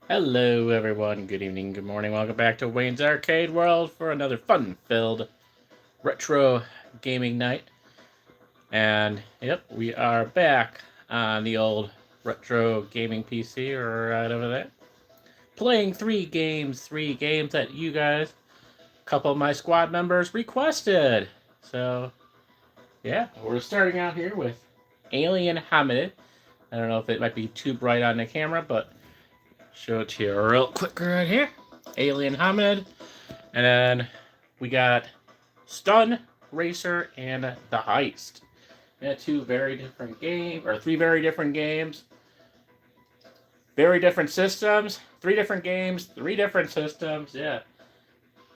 Hello, everyone. Good evening, good morning. Welcome back to Wayne's Arcade World for another fun-filled retro gaming night. And yep, we are back on the old retro gaming PC right over there, playing three games that you guys, a couple of my squad members requested. So yeah, we're starting out here with Alien Hominid. I don't know if it might be too bright on the camera, but show it to you real quick right here. Alien Hominid. And then we got Stunt Racer and the Heist. Yeah, two very different games, or three very different games. Very different systems. Three different games, three different systems. Yeah.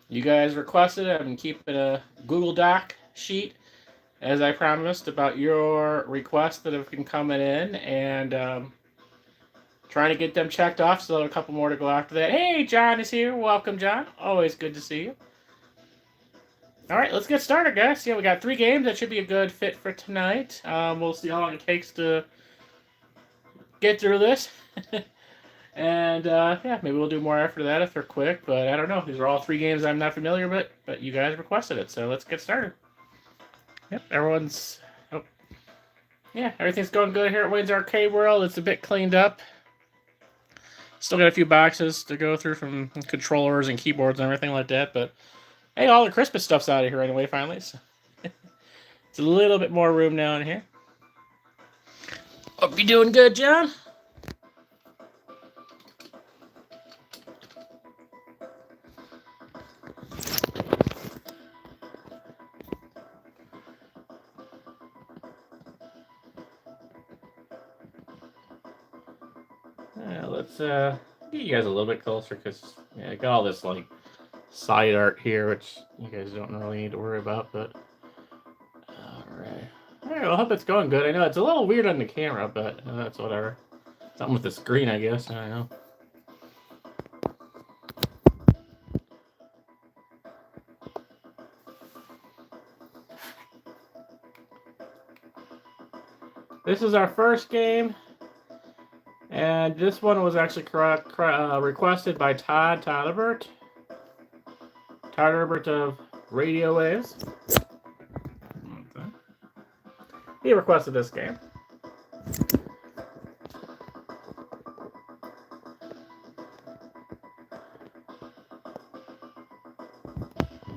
You guys requested it. I'm keeping a Google Doc sheet, as I promised, about your requests that have been coming in. And trying to get them checked off, so a couple more to go after that. Hey, John is here. Welcome, John. Always good to see you. All right, let's get started, guys. Yeah, we got three games. That should be a good fit for tonight. We'll see how long it takes to get through this. And yeah, maybe we'll do more after that if they're quick, but I don't know. These are all three games I'm not familiar with, but you guys requested it, so let's get started. Yep, everyone's... Oh. Yeah, everything's going good here at Wayne's Arcade World. It's a bit cleaned up. Still got a few boxes to go through from controllers and keyboards and everything like that, but hey, all the Christmas stuff's out of here anyway, finally. So it's a little bit more room now in here. Hope you're doing good, John. Yeah, let's get you guys a little bit closer, because yeah, I got all this like side art here, which you guys don't really need to worry about, but alright. Alright, well, I hope it's going good. I know it's a little weird on the camera, but that's whatever. Something with the screen, I guess. I don't know. This is our first game, and this one was actually requested by Todd Herbert. Todd Herbert of Radio Waves. Okay. He requested this game.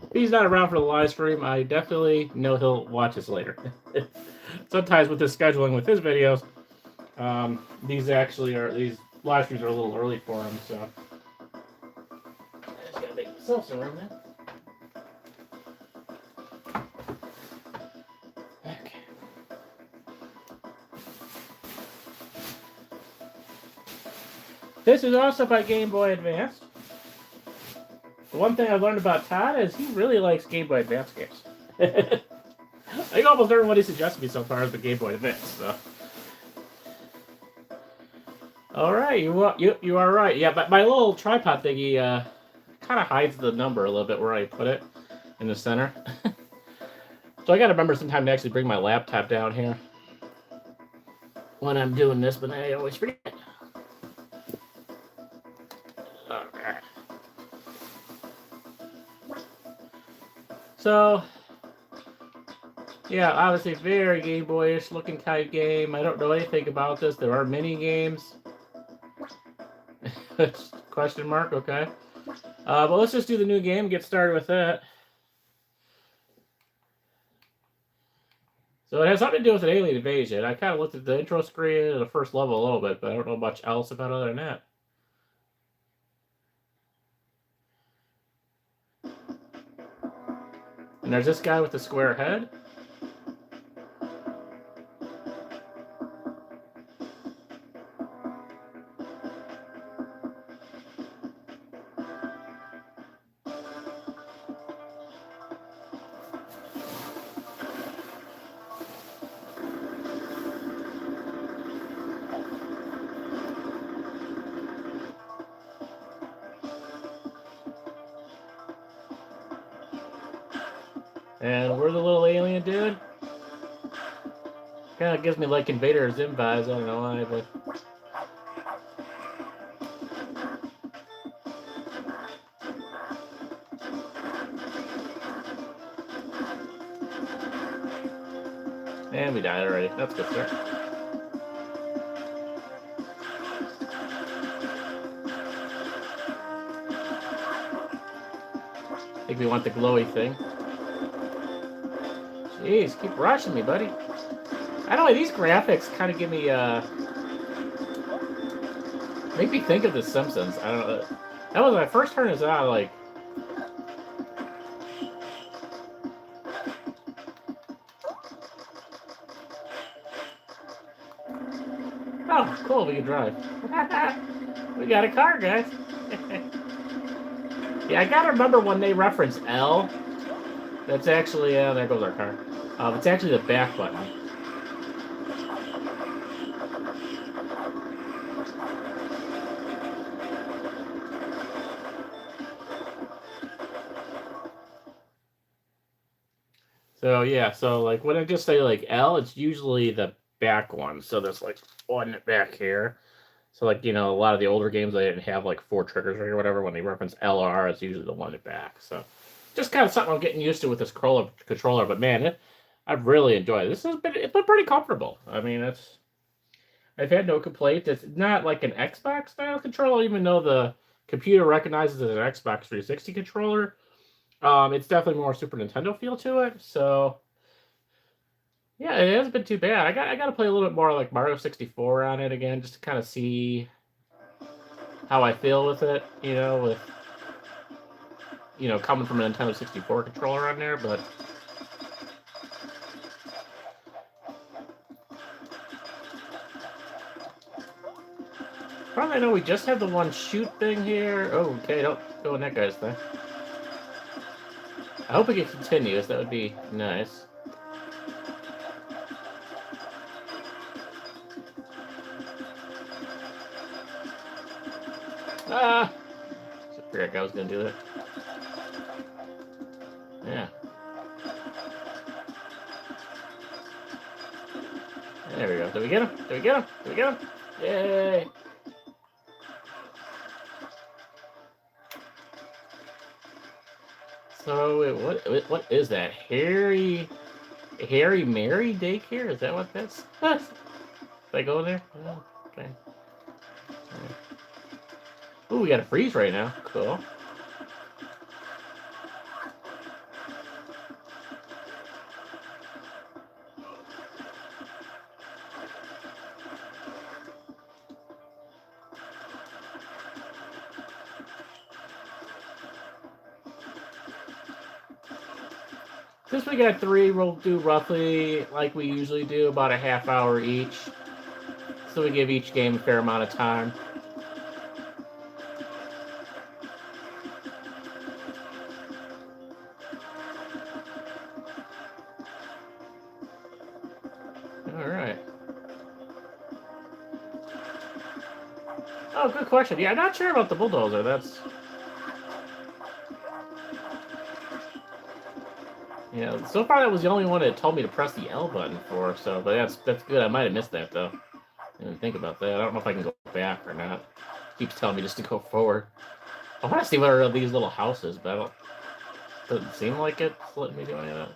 If he's not around for the live stream, I definitely know he'll watch this later. Sometimes with the scheduling with his videos, these live streams are a little early for him, so I just gotta make myself some room now. Okay. This is also by Game Boy Advance. The one thing I've learned about Todd is he really likes Game Boy Advance games. I think almost everyone he suggested me so far is the Game Boy Advance. So, all right, you are right. Yeah, but my little tripod thingy kind of hides the number a little bit where I put it in the center. So I got to remember sometime to actually bring my laptop down here when I'm doing this, but I always forget. Okay. So, yeah, obviously very Game Boy-ish looking type game. I don't know anything about this. There are mini games. Question mark, okay. But let's just do the new game, get started with that. So it has something to do with an alien invasion. I kind of looked at the intro screen and the first level a little bit, but I don't know much else about other than that. And there's this guy with the square head. And we're the little alien dude. Kind of gives me like Invader Zim vibes. I don't know why, but And we died already. That's good, sir. I think we want the glowy thing. Jeez, keep rushing me, buddy. I don't know, these graphics kind of give me, make me think of The Simpsons. I don't know. That was when I first turned this on, like... Oh, cool, we can drive. We got a car, guys. Yeah, I gotta remember when they reference L. That's actually, there goes our car. It's actually the back button. So yeah, so like when I just say like L, it's usually the back one. So there's like one back here. So like, you know, a lot of the older games, they didn't have like 4 triggers or whatever. When they reference L or R, it's usually the one at back. So just kind of something I'm getting used to with this controller. But man, I've really enjoyed it. It's been pretty comfortable. I mean, I've had no complaints. It's not like an Xbox style controller, even though the computer recognizes it as an Xbox 360 controller. It's definitely more Super Nintendo feel to it. So yeah, it hasn't been too bad. I got to play a little bit more like Mario 64 on it again, just to kind of see how I feel with it. You know, with coming from a Nintendo 64 controller on there, but. Probably I know we just have the one shoot thing here. Oh, okay, don't go in that guy's thing. I hope it continues. That would be nice. Ah! I figured I was gonna do it. Yeah. There we go. Did we get him? Did we get him? Did we get him? Yay! So what is that? Harry Mary daycare? Is that what that's? Did I go there? Oh, okay. Ooh, we got a freeze right now. Cool. Since we got 3, we'll do roughly like we usually do, about a half hour each. So we give each game a fair amount of time. Alright. Oh, good question. Yeah, I'm not sure about the bulldozer. That's... Yeah, so far that was the only one that told me to press the L button for, so, but that's good. I might have missed that, though. I didn't think about that. I don't know if I can go back or not. It keeps telling me just to go forward. I want to see what are these little houses, but I don't... Doesn't seem like it's letting me do any of that.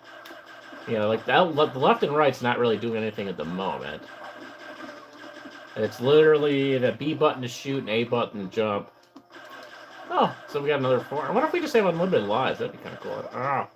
Yeah, like the left and right's not really doing anything at the moment. It's literally the B button to shoot and A button to jump. Oh, so we got another 4. I wonder if we just have unlimited lives. That'd be kind of cool. Oh.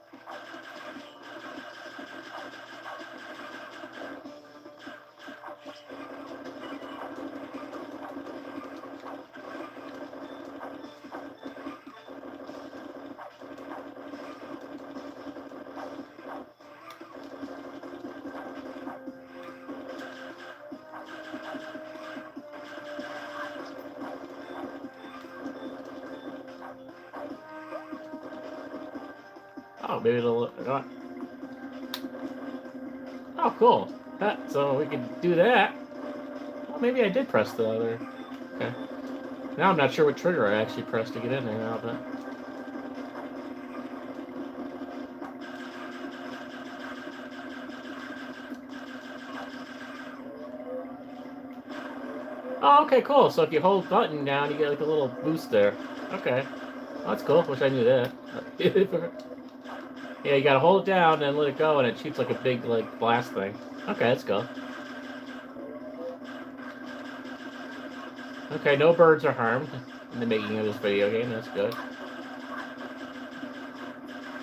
Oh, maybe it'll... Oh, cool. So we can do that. Well, maybe I did press the other... Okay. Now I'm not sure what trigger I actually pressed to get in there now, but... Oh, okay, cool. So if you hold button down, you get like a little boost there. Okay. Oh, that's cool. Wish I knew that. Yeah, you gotta hold it down and let it go, and it shoots like a big, like, blast thing. Okay, let's go. Okay, no birds are harmed in the making of this video game. That's good.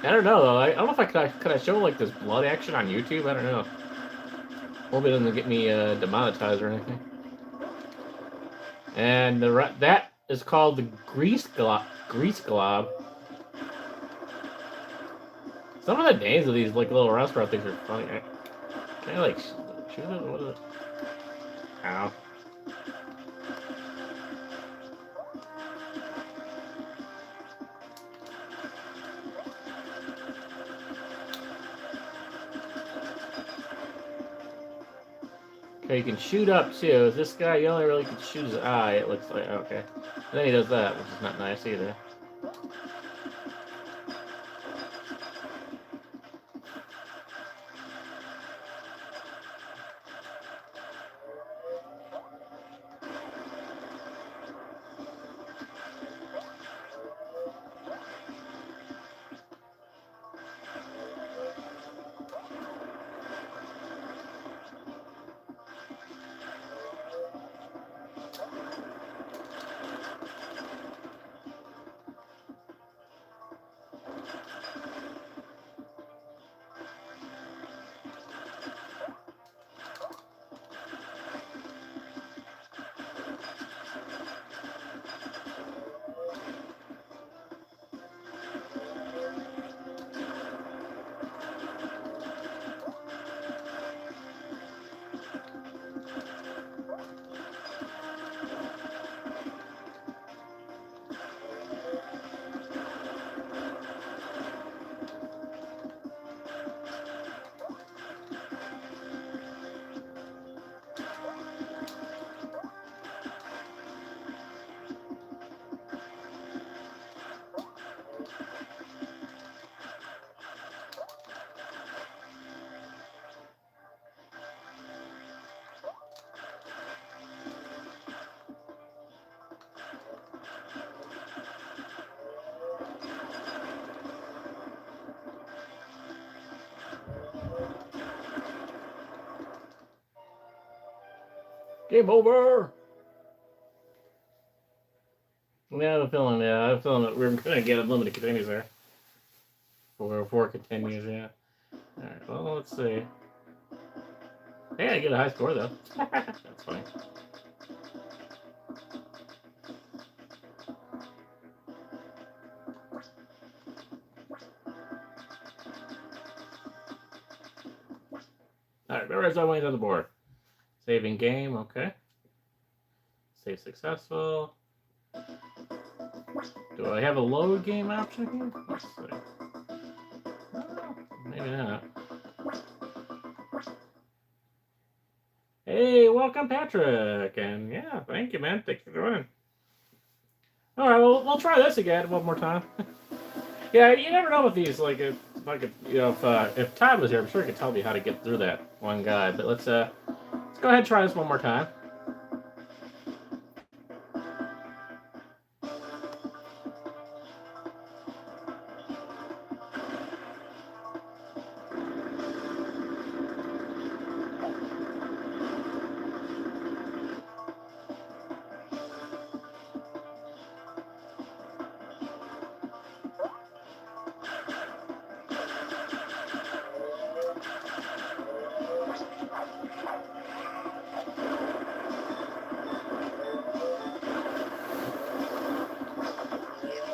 I don't know though. I don't know if could I show like this blood action on YouTube. I don't know. Hope it doesn't get me demonetized or anything. And that is called the grease glob. Some of the names of these like little restaurant things are funny. Can I like shoot it? What is it? Ow. Okay, you can shoot up too. This guy, you only really can shoot his eye, it looks like. Okay. And then he does that, which is not nice either. Game over! Yeah, I have a feeling that we're gonna get unlimited continues there. Four continues, yeah. Alright, well, let's see. Hey, I get a high score, though. That's funny. Alright, where's our wins on the board? Saving game, okay. Save successful. Do I have a load game option here? Let's see. Oh, maybe not. Hey, welcome, Patrick. And yeah, thank you, man. Thanks for joining. Alright, well, we'll try this again one more time. Yeah, you never know with these. Like, if Todd was here, I'm sure he could tell me how to get through that one guy. But let's go ahead and try this one more time.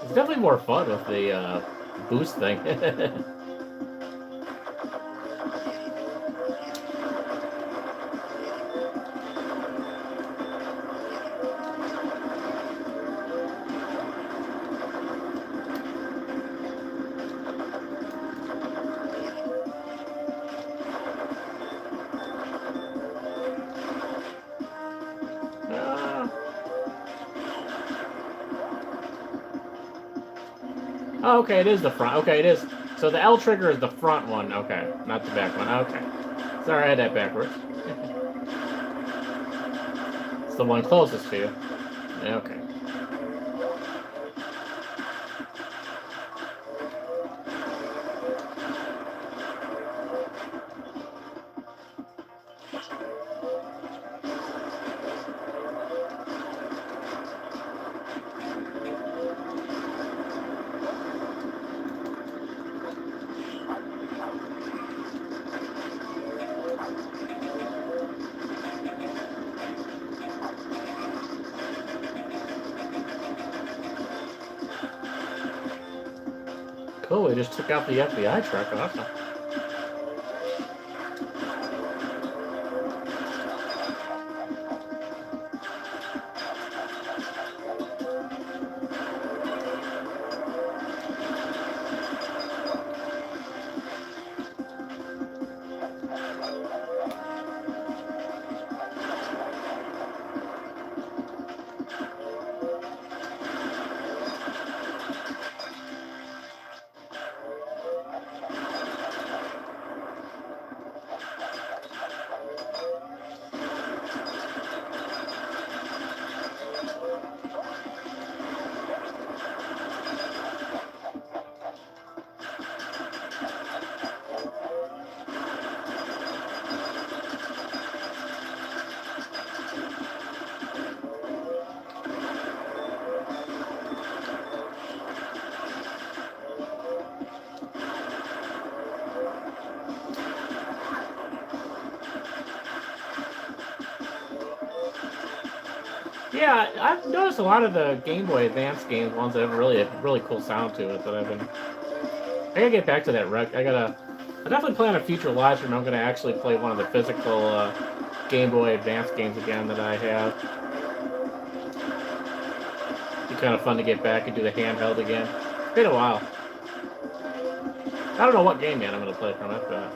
It's definitely more fun with the boost thing. Oh, okay, it is the front. Okay, it is. So the L trigger is the front one. Okay, not the back one. Okay. Sorry, I had that backwards. It's the one closest to you. Okay. Cool, we just took out the FBI truck. Awesome. Yeah, I've noticed a lot of the Game Boy Advance games, ones that have a really cool sound to it. That I gotta get back to that. I definitely plan a future live stream. I'm gonna actually play one of the physical Game Boy Advance games again that I have. It'd be kind of fun to get back and do the handheld again. It's been a while. I don't know what game yet I'm gonna play from it, but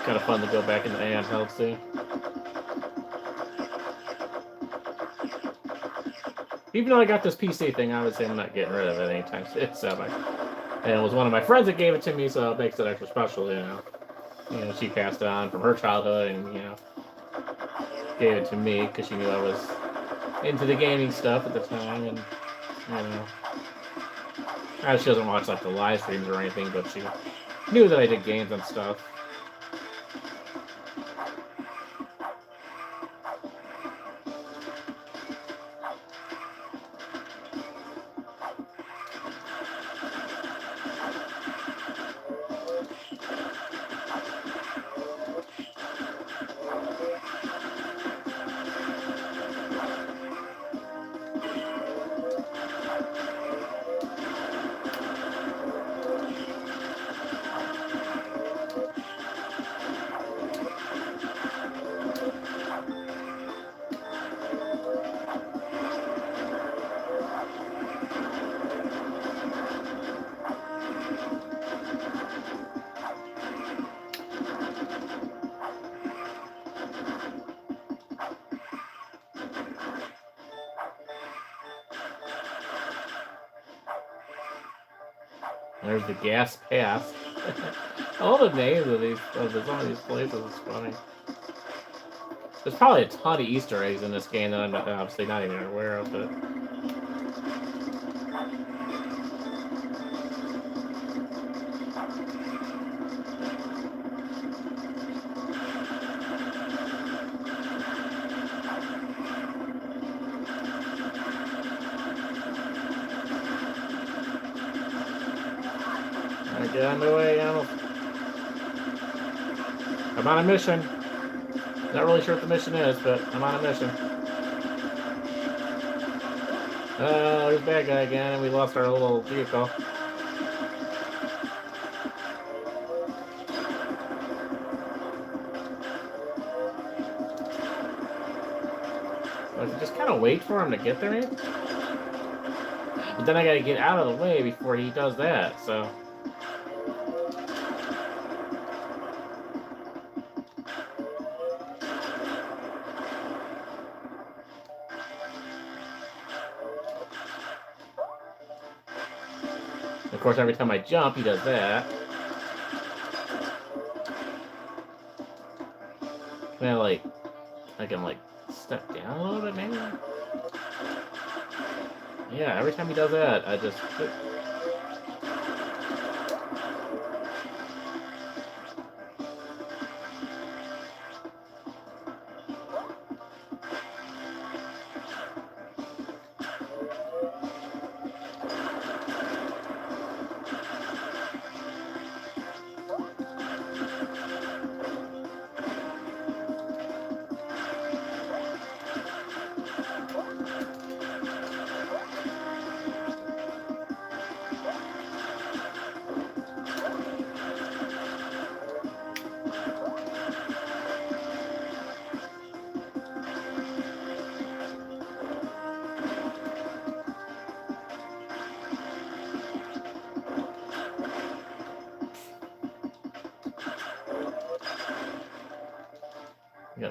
kind of fun to go back in the handheld scene. Even though I got this PC thing, obviously I'm not getting rid of it anytime soon. And it was one of my friends that gave it to me, so it makes it extra special, you know. You know, she passed it on from her childhood and, you know, gave it to me because she knew I was into the gaming stuff at the time. And, you know, she doesn't watch, like, the live streams or anything, but she knew that I did games and stuff. There's the gas pass. All the names of some of these places is funny. There's probably a ton of Easter eggs in this game that I'm obviously not even aware of, but get on my way, animal. I'm on a mission. Not really sure what the mission is, but I'm on a mission. There's a bad guy again, and we lost our little vehicle. So I can just kind of wait for him to get there, maybe? But then I gotta get out of the way before he does that, so... Of course, every time I jump, he does that. Can I can like step down a little bit, maybe? Yeah, every time he does that, I just...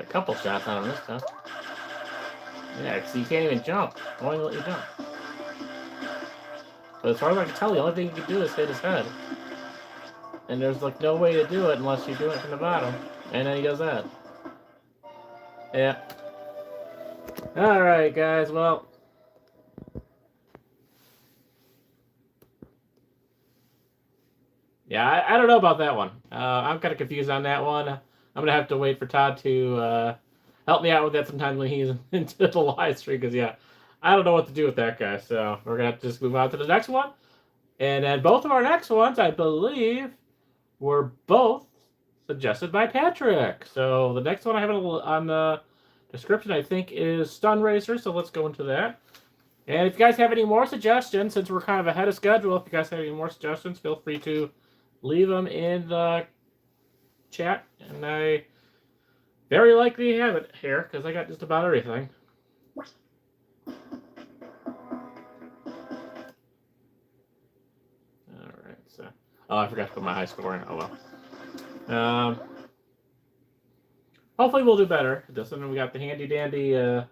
couple shots on him this time. Yeah, because you can't even jump. I won't even let you jump. But as far as I can tell, the only thing you can do is hit his head. And there's like no way to do it unless you do it from the bottom. And then he does that. Yeah. Alright, guys, well. Yeah, I don't know about that one. I'm kind of confused on that one. I'm going to have to wait for Todd to help me out with that sometime when he's into the live stream. Because, yeah, I don't know what to do with that guy. So we're going to have to just move on to the next one. And then both of our next ones, I believe, were both suggested by Patrick. So the next one I have on the description, I think, is Stun Racer. So let's go into that. And if you guys have any more suggestions, since we're kind of ahead of schedule, if you guys have any more suggestions, feel free to leave them in the chat. And I very likely have it here, because I got just about everything. Alright, so... Oh, I forgot to put my high score in. Oh, well. Hopefully we'll do better. This one, we got the handy-dandy...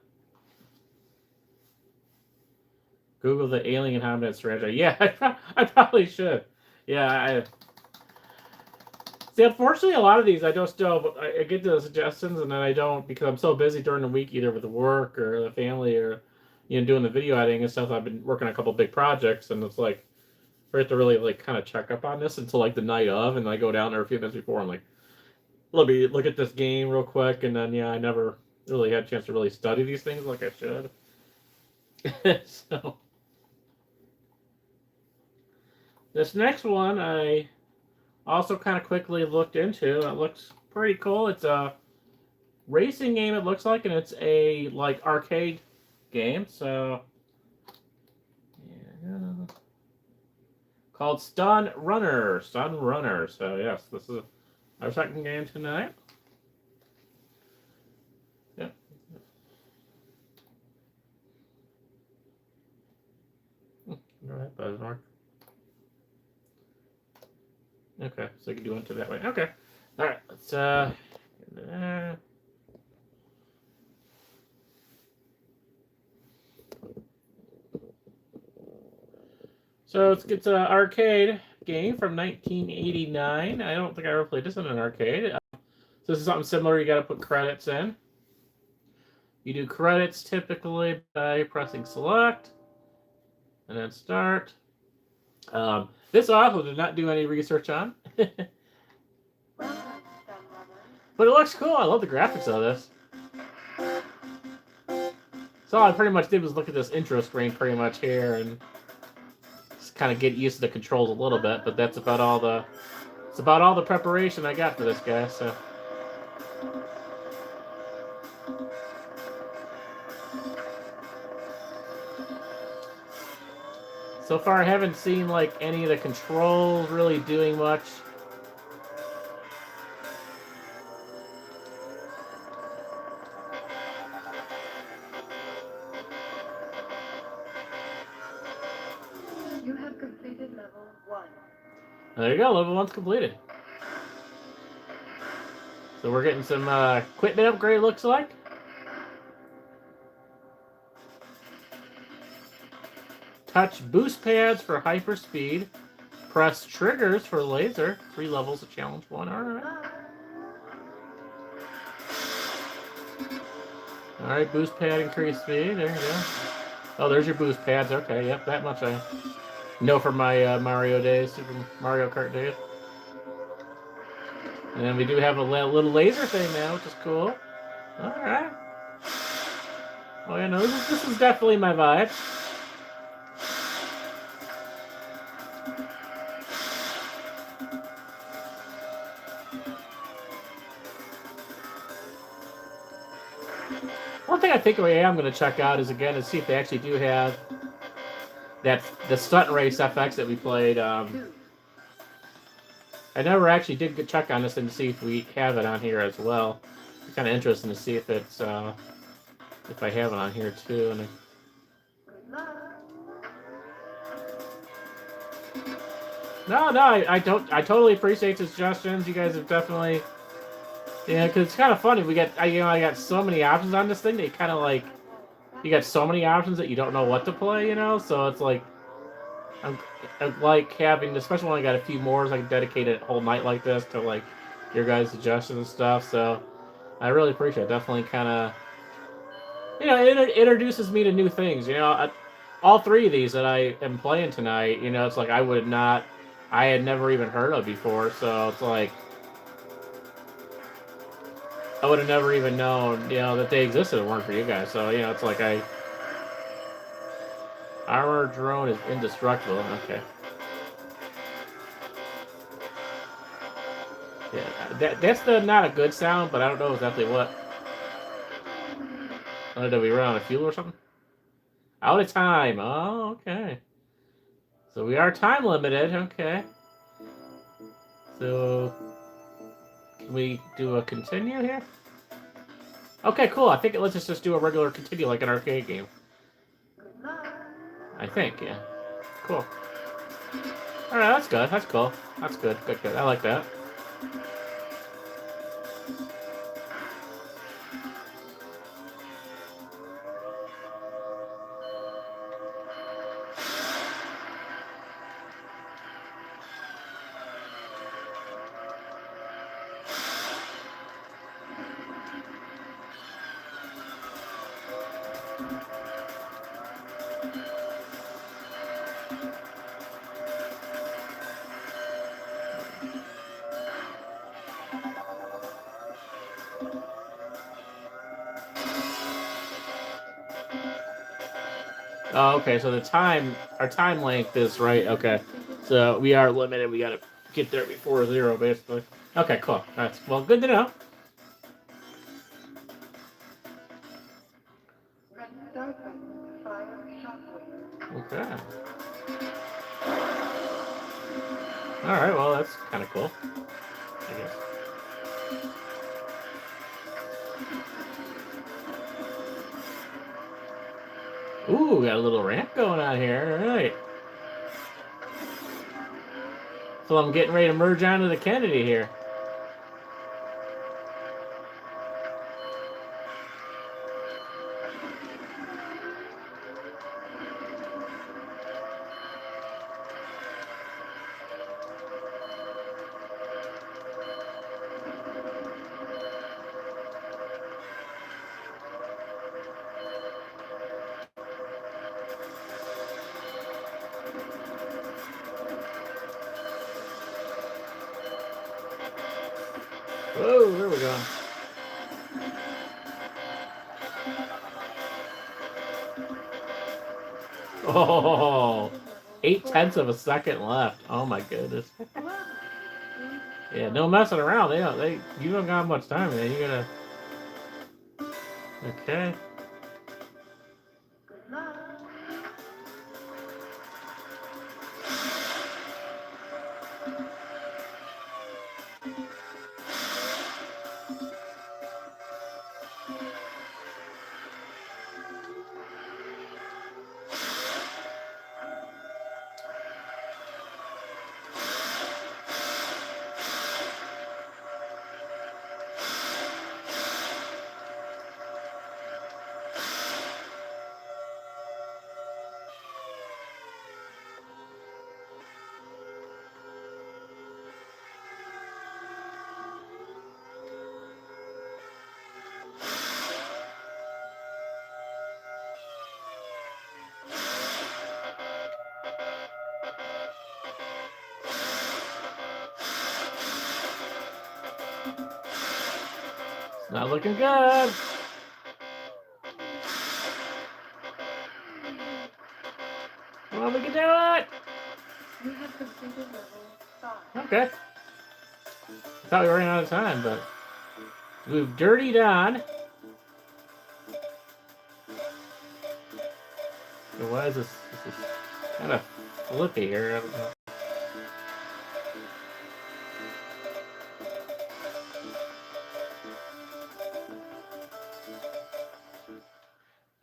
Google the alien hominid strategy. Yeah, I probably should. Yeah, See, unfortunately, a lot of these I get the suggestions and then I don't, because I'm so busy during the week, either with the work or the family or, doing the video editing and stuff. I've been working on a couple big projects, and it's like, I have to really like kind of check up on this until like the night of, and I go down there a few minutes before. I'm like, let me look at this game real quick, and then I never really had a chance to really study these things like I should. So this next one I also kind of quickly looked into. It looks pretty cool. It's a racing game, it looks like, and it's a like arcade game. So yeah, called Stunt Runner. So yes, this is our second game tonight. Yep. All right, buzz mark. Okay, so you can do it that way. Okay. Alright, let's So it's an arcade game from 1989. I don't think I ever played this in an arcade. So this is something similar. You got to put credits in. You do credits typically by pressing select and then start. This I also did not do any research on. But it looks cool. I love the graphics of this. So all I pretty much did was look at this intro screen pretty much here and just kind of get used to the controls a little bit. But that's about all the preparation I got for this guy. So far, I haven't seen like any of the controls really doing much. You have completed level 1. There you go, level 1's completed. So we're getting some equipment upgrade, looks like. Touch boost pads for hyper speed. Press triggers for laser. 3 levels of challenge 1. Alright. Alright, boost pad, increase speed. There you go. Oh, there's your boost pads. Okay, yep, that much I know from my Mario days, Super Mario Kart days. And then we do have a little laser thing now, which is cool. Alright. Oh yeah, no, this is definitely my vibe. One thing I think I am going to check out is, again, to see if they actually do have the Stunt Race FX that we played. I never actually did check on this and see if we have it on here as well. It's kind of interesting to see if it's if I have it on here too. And no, I don't. I totally appreciate the suggestions. You guys have definitely Yeah, because it's kind of funny. I got so many options on this thing that you kind of like, you got so many options that you don't know what to play, you know? So it's like, I'm, I like having, especially when I got a few more, so I can dedicate a whole night like this to like your guys' suggestions and stuff. So I really appreciate it. Definitely kind of, it introduces me to new things. All three of these that I am playing tonight, it's like I had never even heard of before. So it's like I would have never even known, that they existed if it weren't for you guys. So it's like armor drone is indestructible. Okay. Yeah, that's not a good sound, but I don't know exactly what. Did we run out of fuel or something? Out of time. Oh, okay. So we are time limited. Okay. So can we do a continue here? Okay, cool. I think it lets us just do a regular continue like an arcade game. I think, yeah. Cool. All right, that's good. That's cool. That's good. Good, good. I like that. Oh, okay. So our time length is right. Okay. So we are limited. We gotta get there before 0, basically. Okay, cool. That's well, good to know. Okay. All right. Well, that's kind of cool, I guess. Ooh, got a little ramp going on here. All right. So I'm getting ready to merge onto the Kennedy here. Whoa, where are we going? Oh, 0.8 of a second left. Oh my goodness. Yeah, no messing around. You don't got much time, man. You gotta. Okay. Not looking good. Come on, we can do it. You have completed level 5. Okay. I thought we were running out of time, but we've dirtied on. So why is this? This is kind of flippy here. I don't know.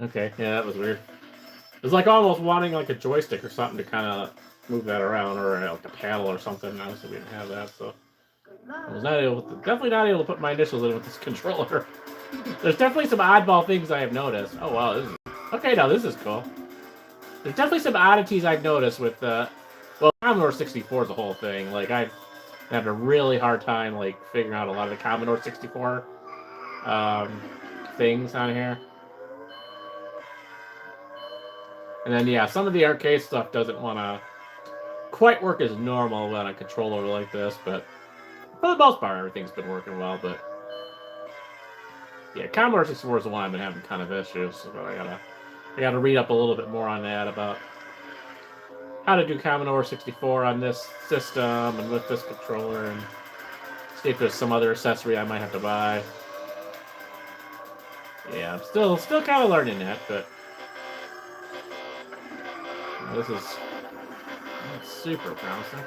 Okay, yeah, that was weird. It's like almost wanting like a joystick or something to kind of move that around, or like a paddle or something. Obviously, we didn't have that, so. I was not able to, definitely not able to put my initials in with this controller. There's definitely some oddball things I have noticed. Oh wow, this is okay. Now this is cool. There's definitely some oddities I've noticed with well, Commodore 64 is the whole thing. Like I've had a really hard time like figuring out a lot of the Commodore 64 things on here. And then yeah, some of the arcade stuff doesn't want to quite work as normal on a controller like this, but for the most part, everything's been working well. But yeah, Commodore 64 is the one I've been having kind of issues. So I gotta read up a little bit more on that about how to do Commodore 64 on this system and with this controller, and see if there's some other accessory I might have to buy. Yeah, I'm still kind of learning that, but this is super promising.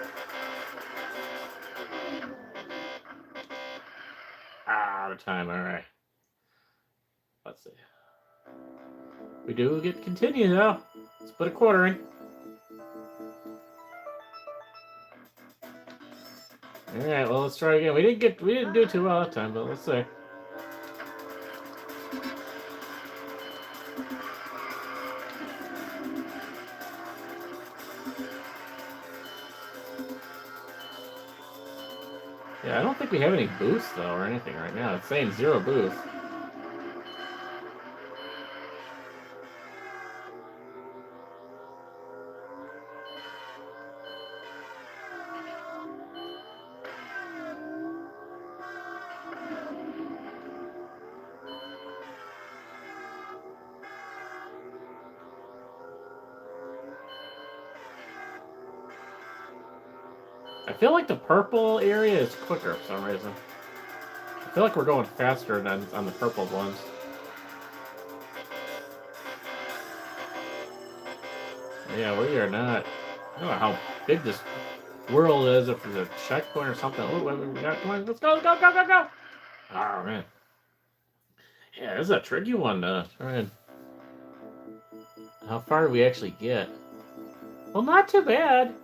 Out of time. All right. Let's see. We do get to continue though. Let's put a quarter in. All right. Well, let's try again. We didn't do too well that time, but let's see. Yeah, I don't think we have any boosts though or anything right now. It's saying 0 boost. I feel like the purple area is quicker for some reason. I feel like we're going faster than on the purple ones. Yeah, we are not. I don't know how big this world is, if there's a checkpoint or something. Oh, we got, come on, let's go, go, go, go, go! Oh, man. Yeah, this is a tricky one to try and... How far do we actually get? Well, not too bad.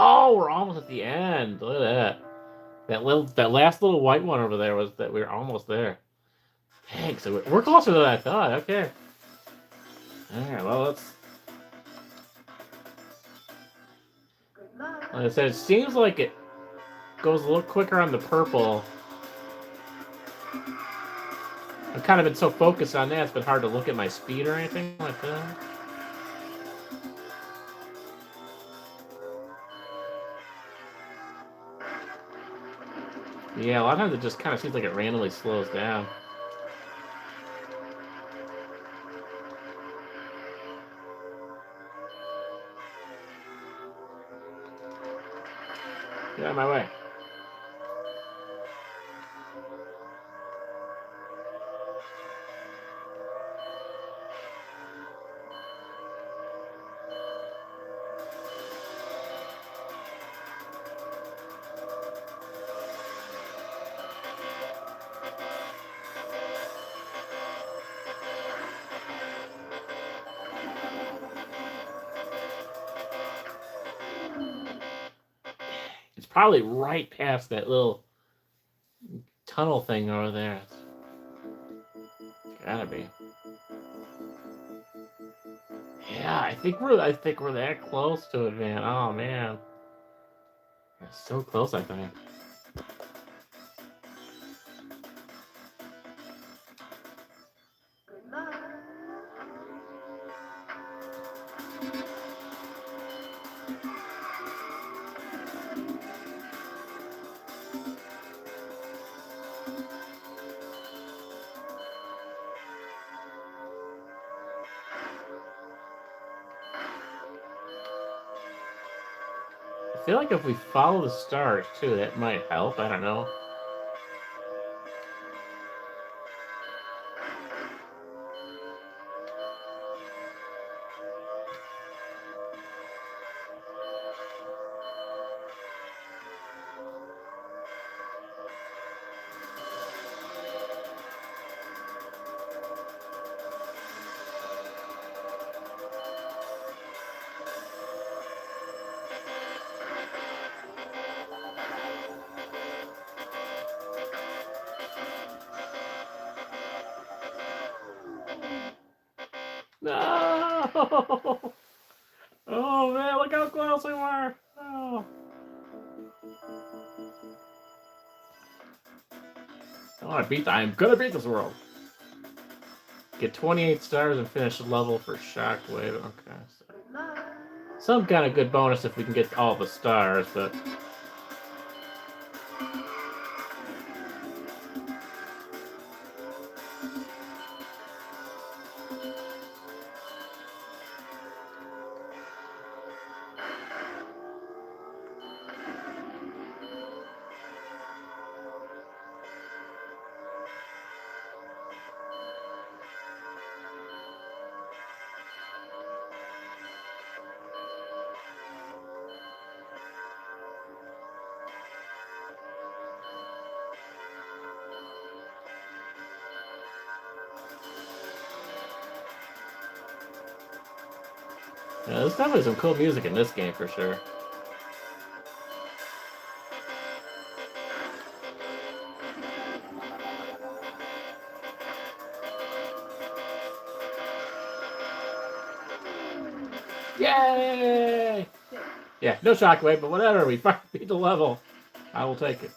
Oh, we're almost at the end. Look at that. That last little white one over there was that we were almost there. Dang, so we're closer than I thought. Okay. Alright, well, let's... Like I said, it seems like it goes a little quicker on the purple. I've kind of been so focused on that, it's been hard to look at my speed or anything like that. Yeah, a lot of times it just kind of seems like it randomly slows down. Get out of my way. It's probably right past that little tunnel thing over there. It's gotta be. Yeah, I think we're that close to it, man. Oh man. It's so close, I think. I feel like if we follow the stars too, that might help. I don't know. No! Oh man, look how close we were! Oh. I'm gonna beat this world! Get 28 stars and finish level for Shockwave. Okay. So. Some kind of good bonus if we can get all the stars, but... Yeah, there's definitely some cool music in this game for sure. Yay! Yeah, no shockwave, but whatever. We beat the level. I will take it.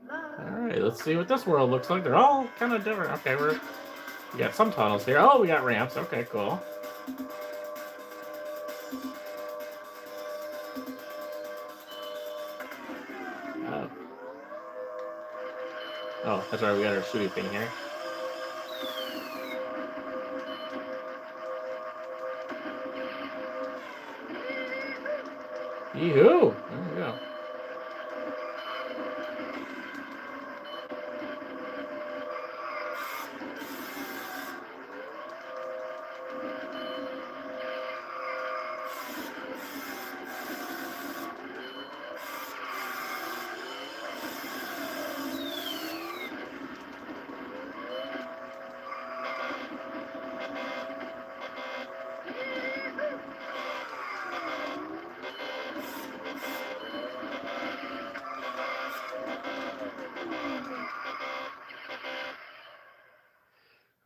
Alright, let's see what this world looks like. They're all kind of different. Okay, we got some tunnels here. Oh, we got ramps. Okay, cool. Oh, that's right. We got our shooting thing here. Yee-hoo! There we go.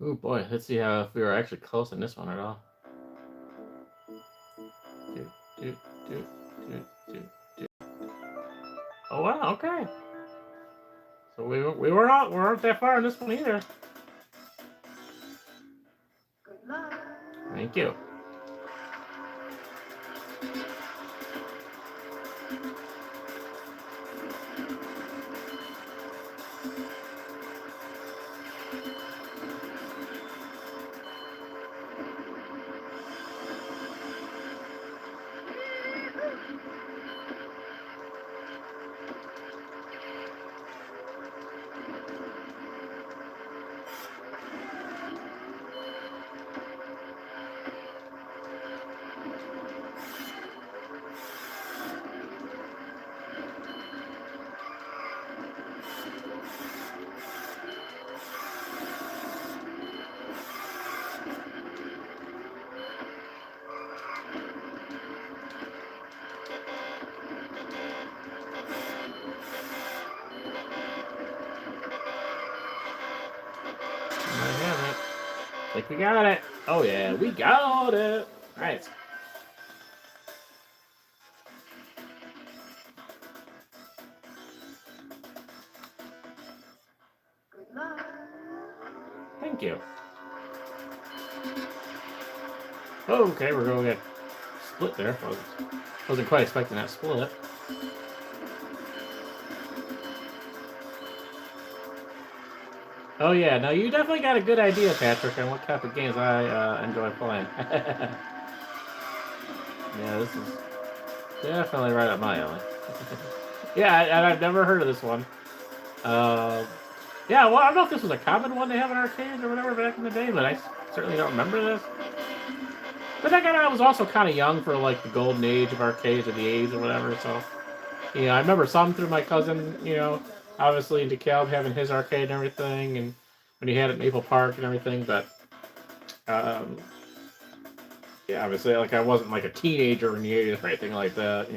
Oh boy, let's see how if we were actually close in this one at all. Oh wow, okay. So we weren't that far in this one either. Good luck. Thank you. I think we got it. Oh yeah, we got it. All right. Good luck. Thank you. Oh, okay, we're going to get split there. Wasn't quite expecting that split. Oh yeah, now you definitely got a good idea, Patrick, on what type of games I enjoy playing. Yeah, this is definitely right up my alley. Yeah, and I've never heard of this one. Yeah, well, I don't know if this was a common one they have in arcades or whatever back in the day, but I certainly don't remember this. But then again, I was also kind of young for like the golden age of arcades or the 80s or whatever, so... I remember some through my cousin, obviously in DeKalb having his arcade and everything, and when he had it at Maple Park and everything, but... yeah, obviously, like, I wasn't like a teenager in the 80s or anything like that,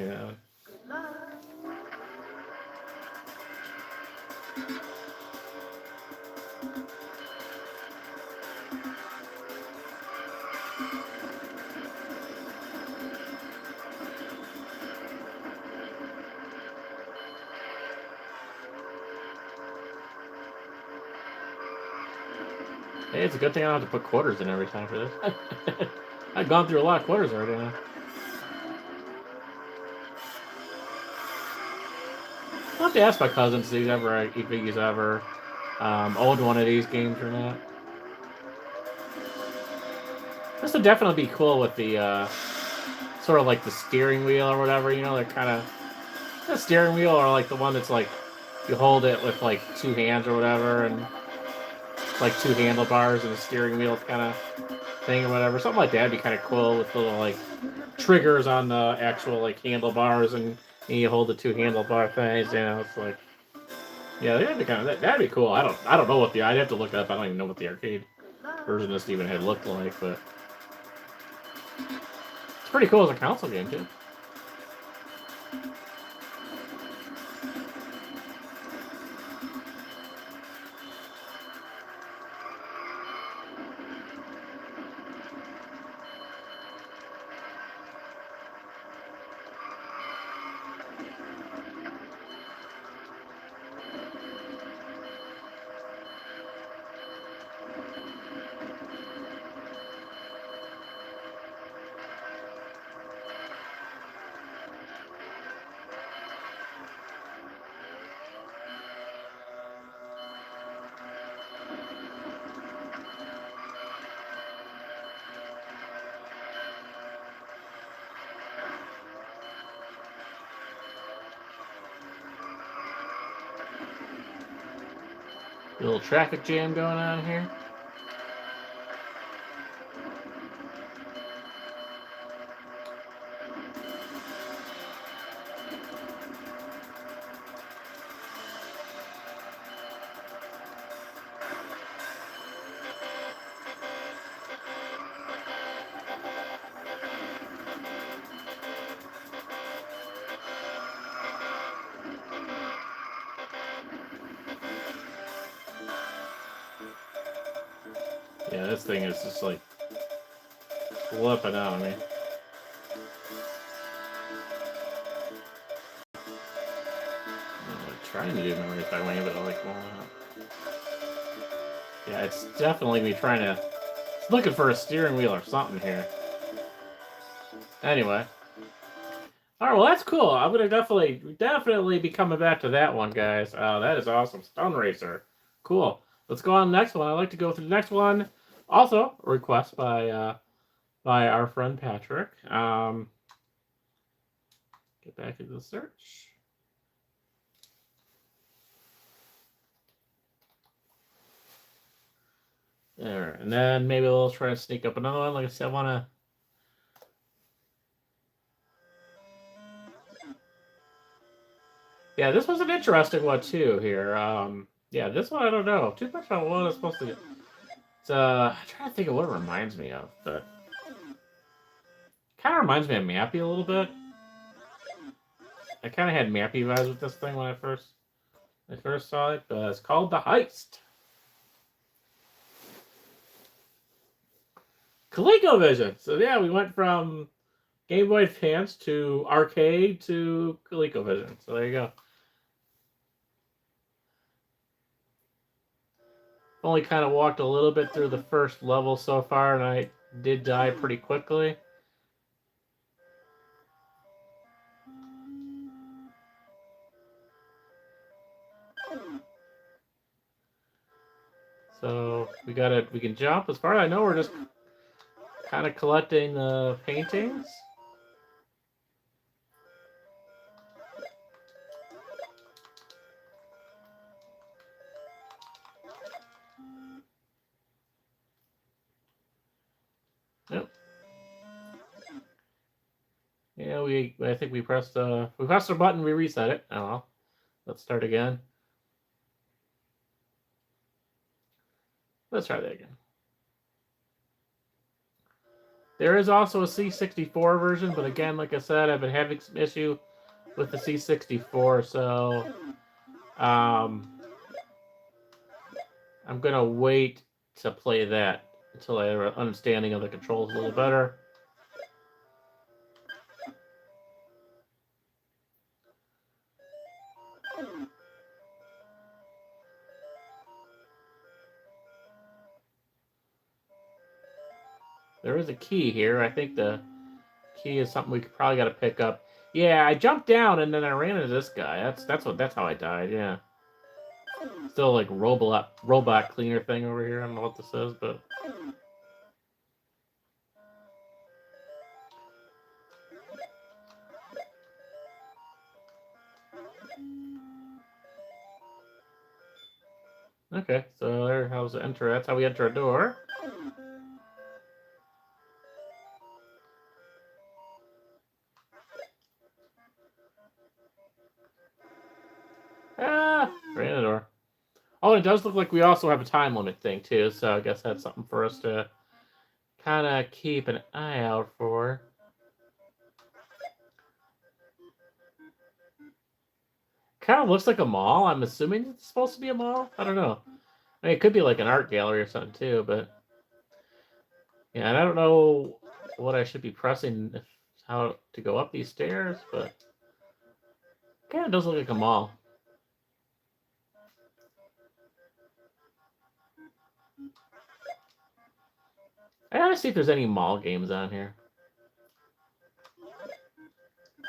Hey, it's a good thing I don't have to put quarters in every time for this. I've gone through a lot of quarters already now. I'll have to ask my cousins if he's ever owned one of these games or not. This would definitely be cool with the sort of like the steering wheel or whatever, you know, they're kind of the steering wheel or like the one that's like you hold it with like two hands or whatever and like two handlebars and a steering wheel kind of thing or whatever. Something like that would be kind of cool with little like triggers on the actual like handlebars and you hold the two handlebar things, you know, it's like yeah, that'd be kind of that'd be cool. I don't know what the I'd have to look it up. I don't even know what the arcade version of this even had looked like, but it's pretty cool as a console game too. A little traffic jam going on here. Yeah, this thing is just like flipping out on me. I'm trying to do memory if I wing, but I like won't. Yeah, it's definitely me trying to looking for a steering wheel or something here. Anyway. Alright, well that's cool. I'm gonna definitely be coming back to that one, guys. That is awesome. Stunt Racer. Cool. Let's go on to the next one. I'd like to go through the next one. Also, a request by our friend Patrick. Get back into the search. There, and then maybe we'll try to sneak up another one. Like I said, I want to. Yeah, this was an interesting one too. Here, yeah, this one I don't know too much about what it's supposed to. It's I'm trying to think of what it reminds me of, but kind of reminds me of Mappy a little bit. I kind of had Mappy vibes with this thing when I first saw it, but it's called the Heist. ColecoVision. So yeah, we went from Game Boy Advance to arcade to ColecoVision. So there you go. Only kind of walked a little bit through the first level so far, and I did die pretty quickly. So we can jump. As far as I know, we're just kind of collecting the paintings. Yep. Yeah, I think we pressed the button, we reset it. Oh well. Let's start again. Let's try that again. There is also a C64 version, but again, like I said, I've been having some issue with the C64, so I'm gonna wait to play that until I have an understanding of the controls a little better. There is a key here. I think the key is something we probably got to pick up. Yeah, I jumped down and then I ran into this guy. That's how I died. Yeah. Still like robot cleaner thing over here. I don't know what this is, but okay. So there, how's the enter? That's how we enter a door. Ah, ran the door. Oh, it does look like we also have a time limit thing too. So I guess that's something for us to kind of keep an eye out for. Kind of looks like a mall. I'm assuming it's supposed to be a mall. I don't know. I mean, it could be like an art gallery or something too, but yeah, and I don't know what I should be pressing, how to go up these stairs, but kind of does look like a mall. I gotta see if there's any mall games on here.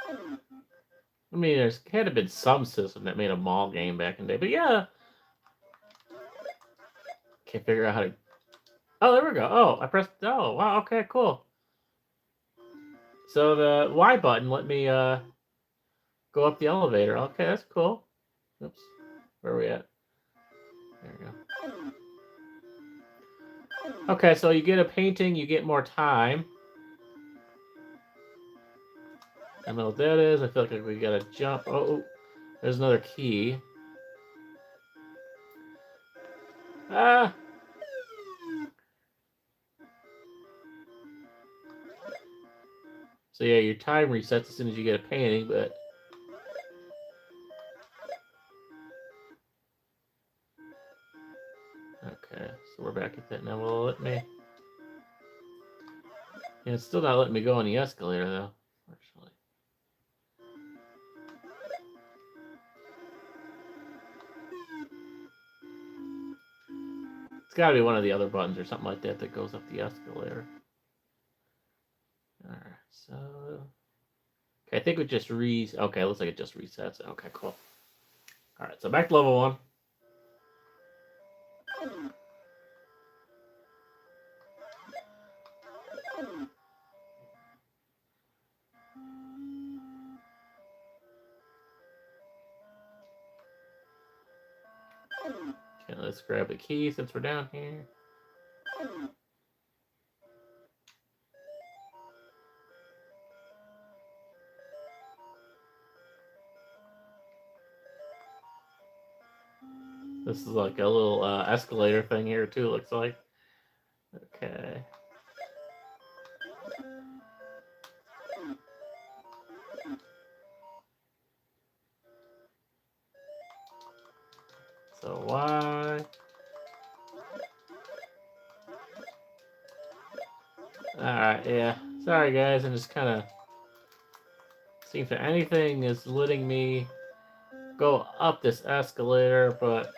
I mean, there's had to have been some system that made a mall game back in the day, but yeah. Can't figure out how to. Oh, there we go. Oh, I pressed. Oh, wow. Okay, cool. So the Y button let me go up the elevator. Okay, that's cool. Oops. Where are we at? There we go. Okay, so you get a painting, you get more time. I don't know what that is. I feel like we gotta jump. Oh, there's another key. Ah! So yeah, your time resets as soon as you get a painting, but... Okay, so we're back at that now. Will it let me... Yeah, it's still not letting me go on the escalator, though. Actually. It's gotta be one of the other buttons or something like that that goes up the escalator. Alright, so... Okay, I think it just Okay, it looks like it just resets. Okay, cool. Alright, so back to level 1. Okay, let's grab the key since we're down here. This is like a little escalator thing here too, looks like. Okay. So why? Alright, yeah. Sorry guys, I'm just kind of seeing if anything is letting me go up this escalator, but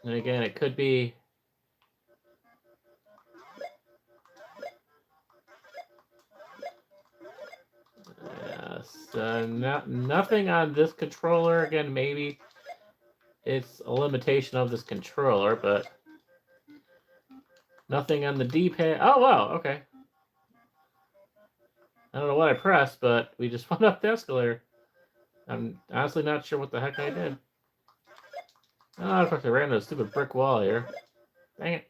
then again, it could be... nothing on this controller. Again, maybe it's a limitation of this controller, but nothing on the D-pad. Oh, wow, okay. I don't know what I pressed, but we just went up the escalator. I'm honestly not sure what the heck I did. Oh, of course I ran into a stupid brick wall here. Dang it.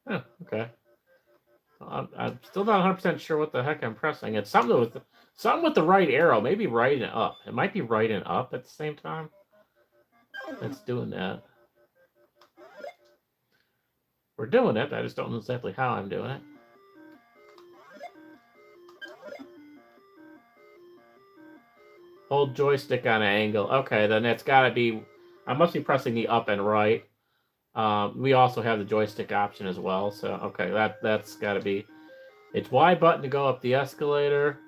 Oh, okay. I'm still not 100% sure what the heck I'm pressing. It's something with the right arrow. Maybe right and up. It might be right and up at the same time. That's doing that. We're doing it. I just don't know exactly how I'm doing it. Hold joystick on an angle. Okay, then it's got to be... I must be pressing the up and right. We also have the joystick option as well. So, okay, that's got to be... It's Y button to go up the escalator.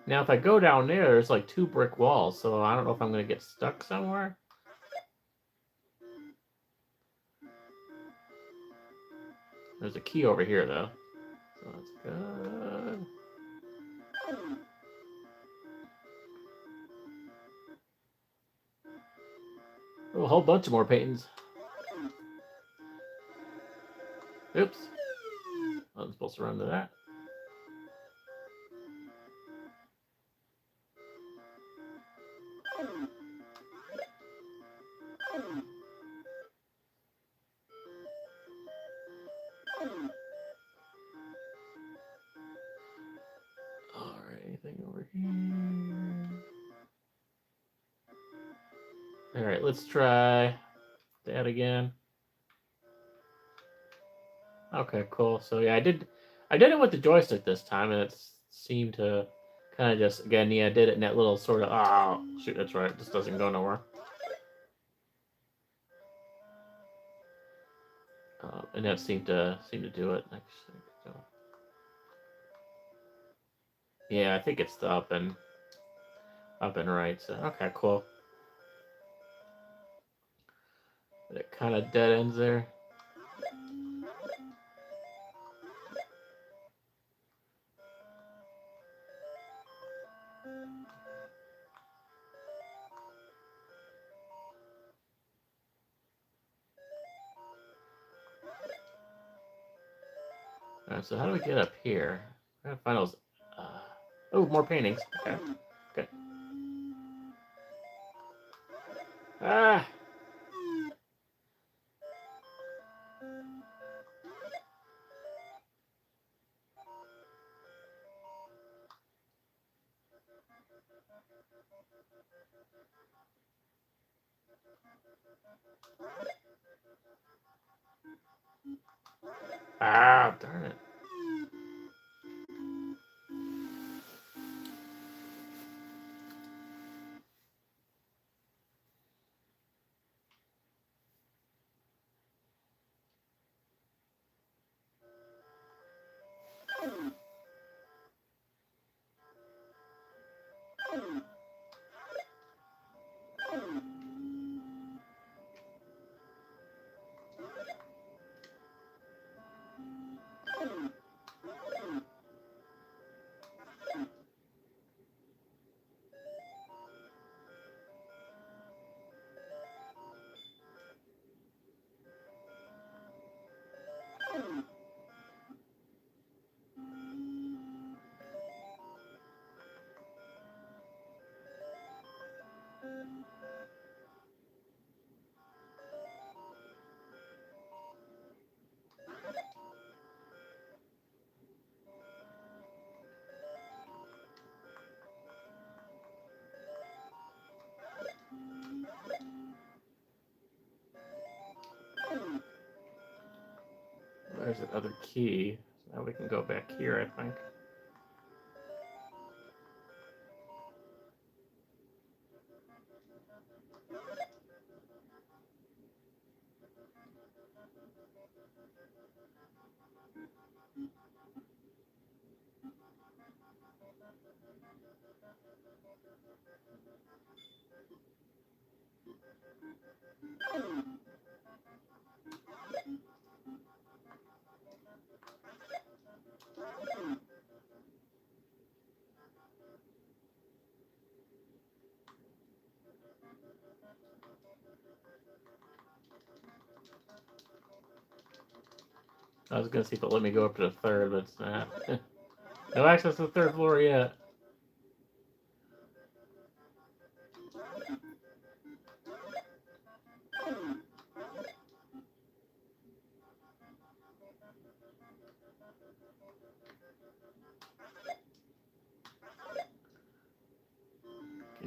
Now, if I go down there, there's like 2 brick walls, so I don't know if I'm going to get stuck somewhere. There's a key over here, though. So that's good. Oh, a whole bunch of more paintings. Oops. I wasn't supposed to run to that. Alright, anything over here? Alright, let's try that again. Okay, cool. So yeah, I did it with the joystick this time, and it seemed to kind of just, again, yeah, I did it in that little sort of, oh, shoot, that's right, it just doesn't go nowhere. And that seemed to do it. Actually, so. Yeah, I think it's the up and right. So okay, cool. But it kind of dead ends there. All right, so how do we get up here? I gotta find those. Oh, more paintings. Okay. Okay. Ah. Ah, darn it. There's that other key. So now we can go back here, I think. I was gonna see if it'll let me go up to the third, but it's not. No access to the third floor yet.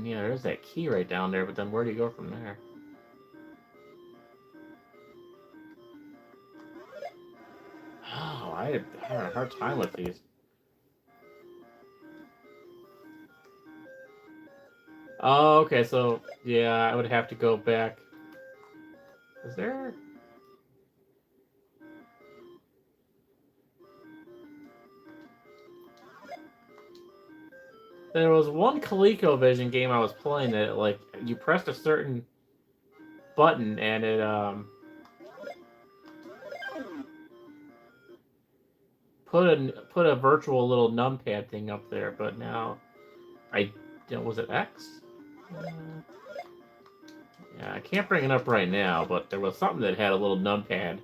yeah, there's that key right down there, but then where do you go from there? Oh, I had a hard time with these. Oh, okay, so yeah, I would have to go back. Is there? There was one ColecoVision game I was playing that like you pressed a certain button and it put a virtual little numpad thing up there, but now I was it X? Yeah, I can't bring it up right now, but there was something that had a little numpad,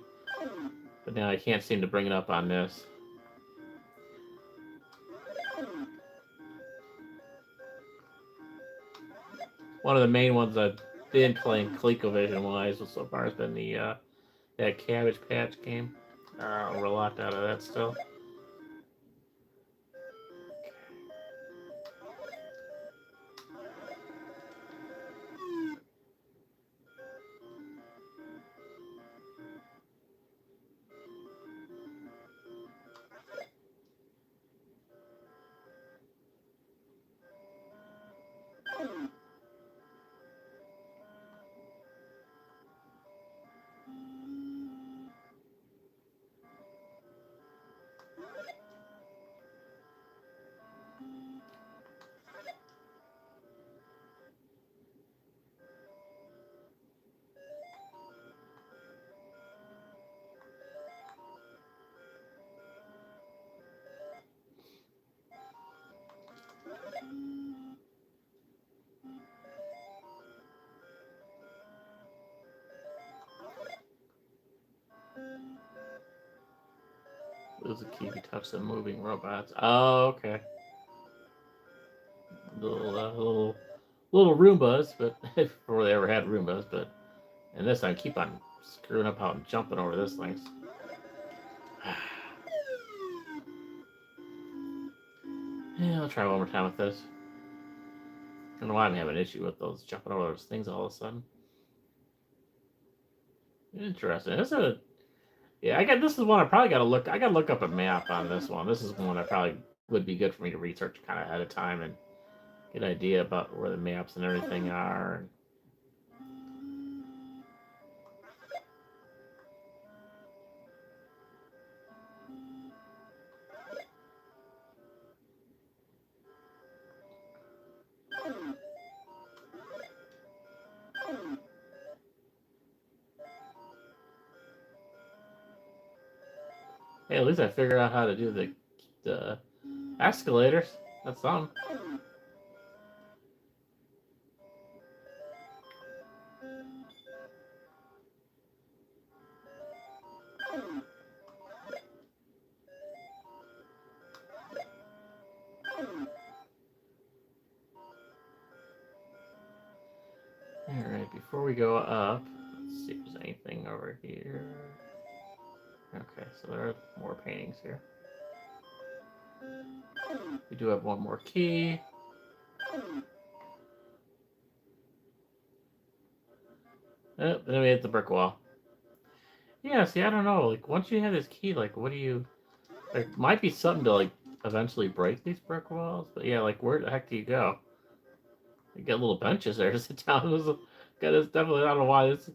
but now I can't seem to bring it up on this. One of the main ones I've been playing ColecoVision wise so far has been the that Cabbage Patch game. We're locked out of that still. Lose a key if you touch the moving robots. Oh, okay. Little Roombas, but before they ever had Roombas, but and this I keep on screwing up out and jumping over this thing. Yeah, I'll try one more time with this. I don't know why I'm having an issue with those jumping over those things all of a sudden. Interesting. Yeah. I got this is one I probably got to look. I got to look up a map on this one. This is one that probably would be good for me to research kind of ahead of time and get an idea about where the maps and everything are. Hey, at least I figured out how to do the escalators. That's something. Alright, before we go up, let's see if there's anything over here. Okay, so there are more paintings here. We do have one more key. Oh, then we hit the brick wall. Yeah, see, I don't know. Like, once you have this key, like, what do you... There might be something to, like, eventually break these brick walls. But yeah, like, where the heck do you go? You get little benches there to sit down. It's definitely, I don't know why this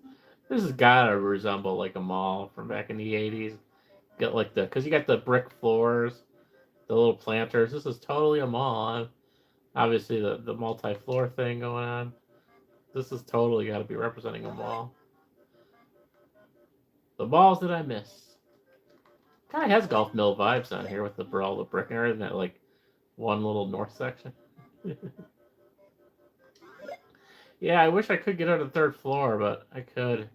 has gotta resemble, like, a mall from back in the 80s. Get, like, because you got the brick floors, the little planters. This is totally a mall. Obviously, the multi-floor thing going on. This is totally got to be representing a mall. The malls that I miss. Kind of has golf mill vibes on here with all the brick and everything. That like one little north section. Yeah, I wish I could get out of the third floor, but I could.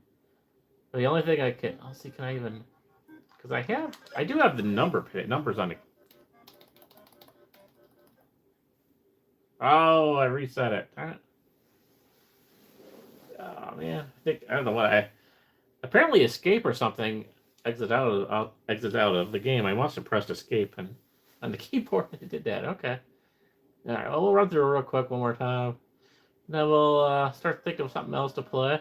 But the only thing I can, I'll see, can I even? Because I do have the numbers on it. Oh, I reset it. Oh man, I don't know what I. Apparently, escape or something exit out of the game. I must have pressed escape and on the keyboard it did that. Okay. All right. Well, we'll run through it real quick one more time. Then we'll start thinking of something else to play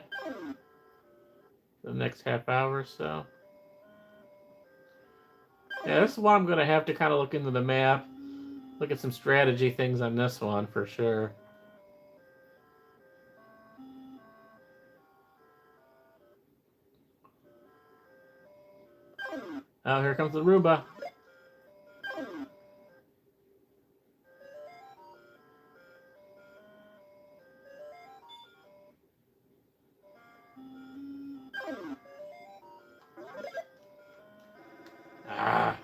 for the next half hour or so. Yeah, this is why I'm going to have to kind of look into the map, look at some strategy things on this one for sure. Oh, here comes the Roomba. Ah.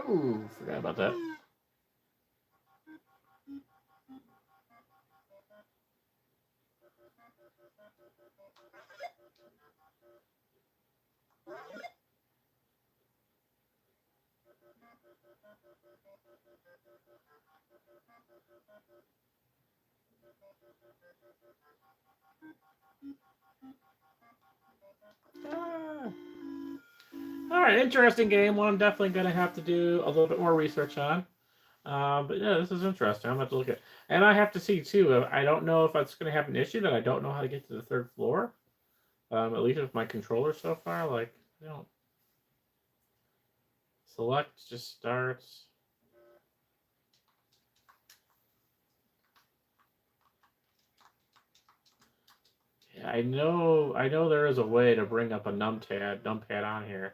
Ooh, forgot about that. Ah. All right, interesting game. One I'm definitely going to have to do a little bit more research on. But yeah, this is interesting. I'm going to have to look at, and I have to see too. I don't know if it's going to have an issue that I don't know how to get to the third floor. At least with my controller so far, like I don't select just starts. Yeah, I know there is a way to bring up a numpad on here.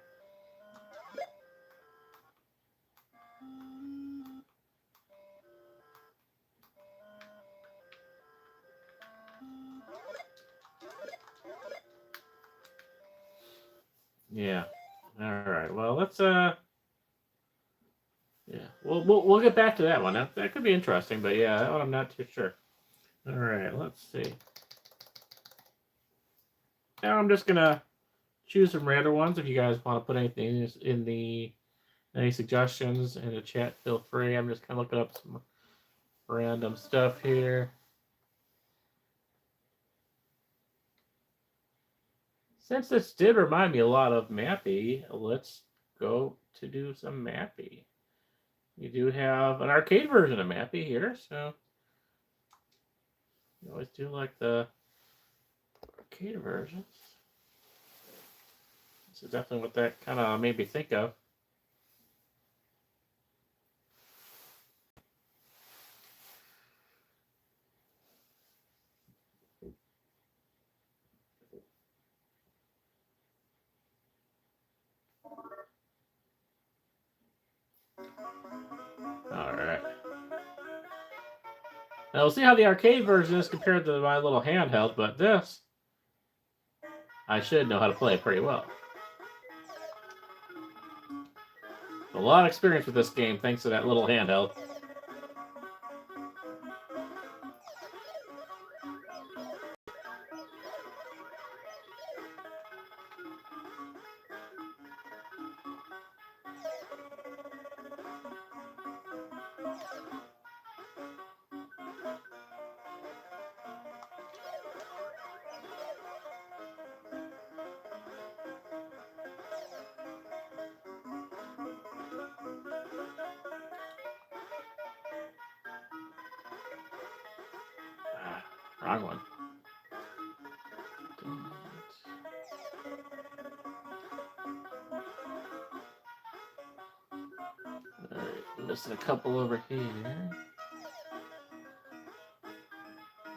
Yeah. All right. Well, let's yeah, we'll get back to that one. That could be interesting, but yeah, that one I'm not too sure. All right, let's see. Now I'm just gonna choose some random ones. If you guys want to put anything in the any suggestions in the chat, feel free. I'm just kind of looking up some random stuff here. Since this did remind me a lot of Mappy, let's go to do some Mappy. You do have an arcade version of Mappy here, so you always do like the arcade versions. This is definitely what that kind of made me think of. All right. Now we'll see how the arcade version is compared to my little handheld, but this, I should know how to play pretty well. A lot of experience with this game thanks to that little handheld. Wrong one. Alright, missing a couple over here.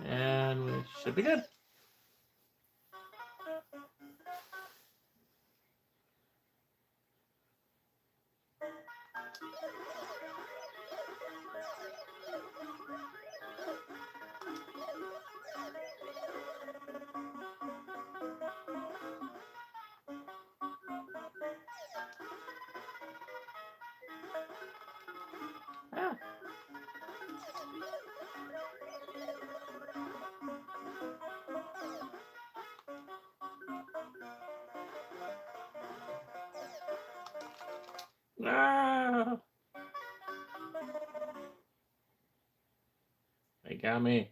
And we should be good. Ah! They got me.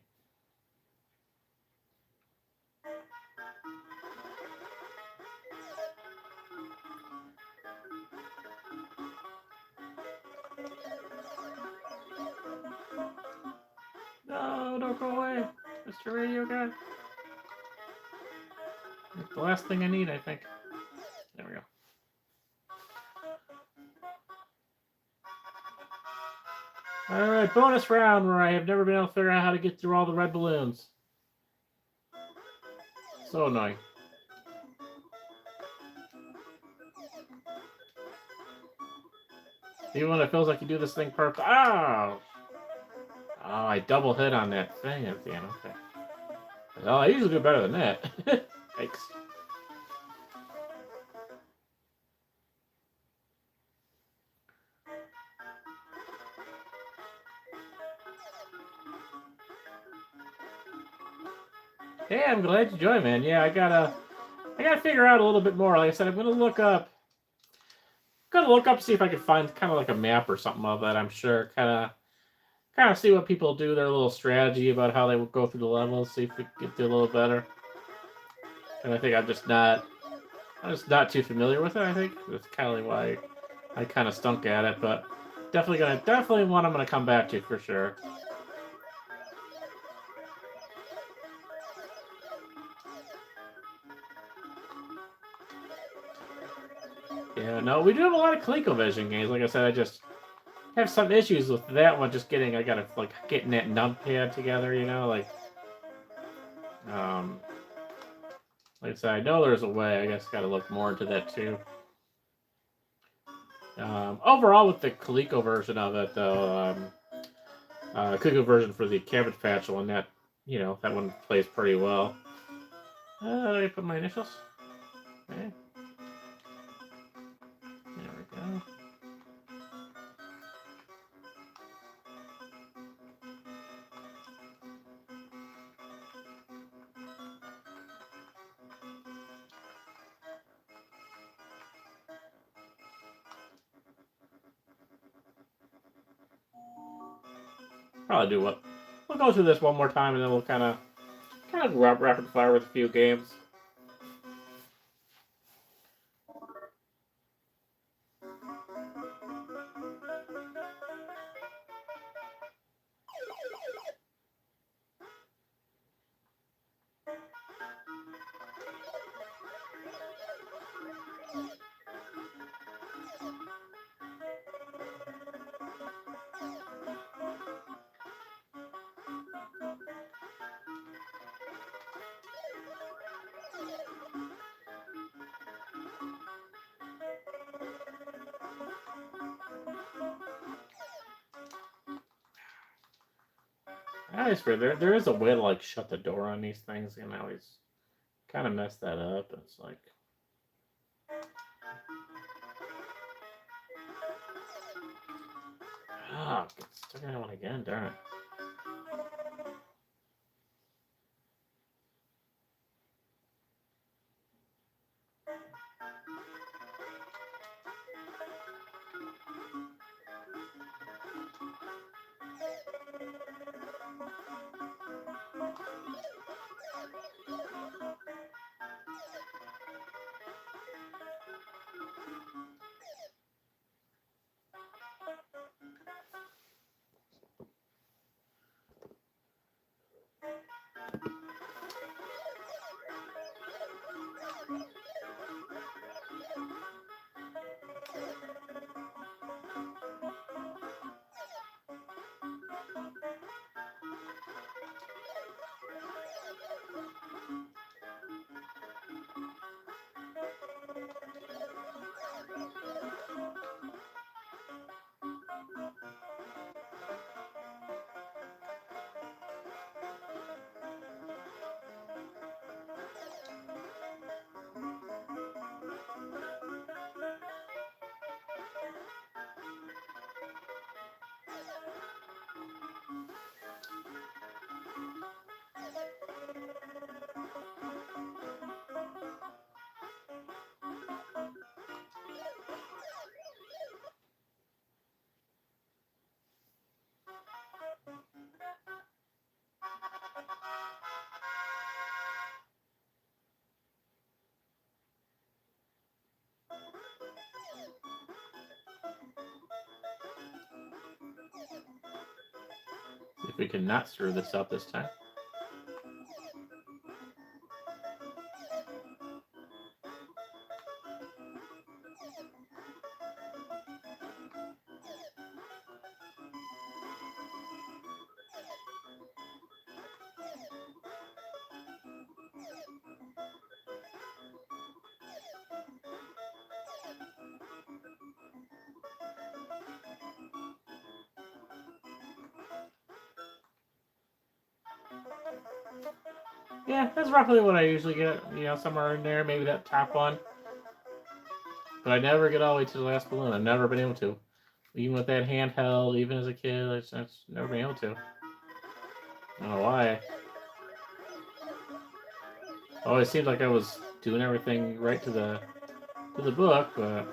No, don't go away, Mr. Radio Guy. It's the last thing I need, I think. There we go. Alright, bonus round where I have never been able to figure out how to get through all the red balloons. So annoying. Even when it feels like you do this thing perfect. Oh! Oh, I double hit on that thing at the end. Okay. Well, I usually do better than that. Thanks. Hey, I'm glad you joined, man. Yeah, I gotta figure out a little bit more. Like I said, I'm gonna look up see if I can find kind of like a map or something of that. I'm sure kind of see what people do, their little strategy about how they would go through the levels. See if we can do a little better. And I think I'm just not too familiar with it. I think that's kind of why I kind of stunk at it, but definitely one I'm gonna come back to for sure. Yeah, no, we do have a lot of ColecoVision games. Like I said, I just have some issues with that one. Just I gotta like getting that numpad together. You know, like I said, I know there's a way. I guess gotta look more into that too. Overall, with the Coleco version of it, though, Coleco version for the Cabbage Patch one, that that one plays pretty well. Did I put my initials? Okay. There we go. Probably do what. We'll go through this one more time, and then we'll kind of rapid fire with a few games. I always swear there is a way to like shut the door on these things, and I always kind of mess that up. It's like, get stuck in that one again, darn it. If we can not screw this up this time. Yeah, that's roughly what I usually get, you know, somewhere in there, maybe that top one. But I never get all the way to the last balloon. I've never been able to. Even with that handheld, even as a kid, I've never been able to. I don't know why. Always seemed like I was doing everything right to the book, but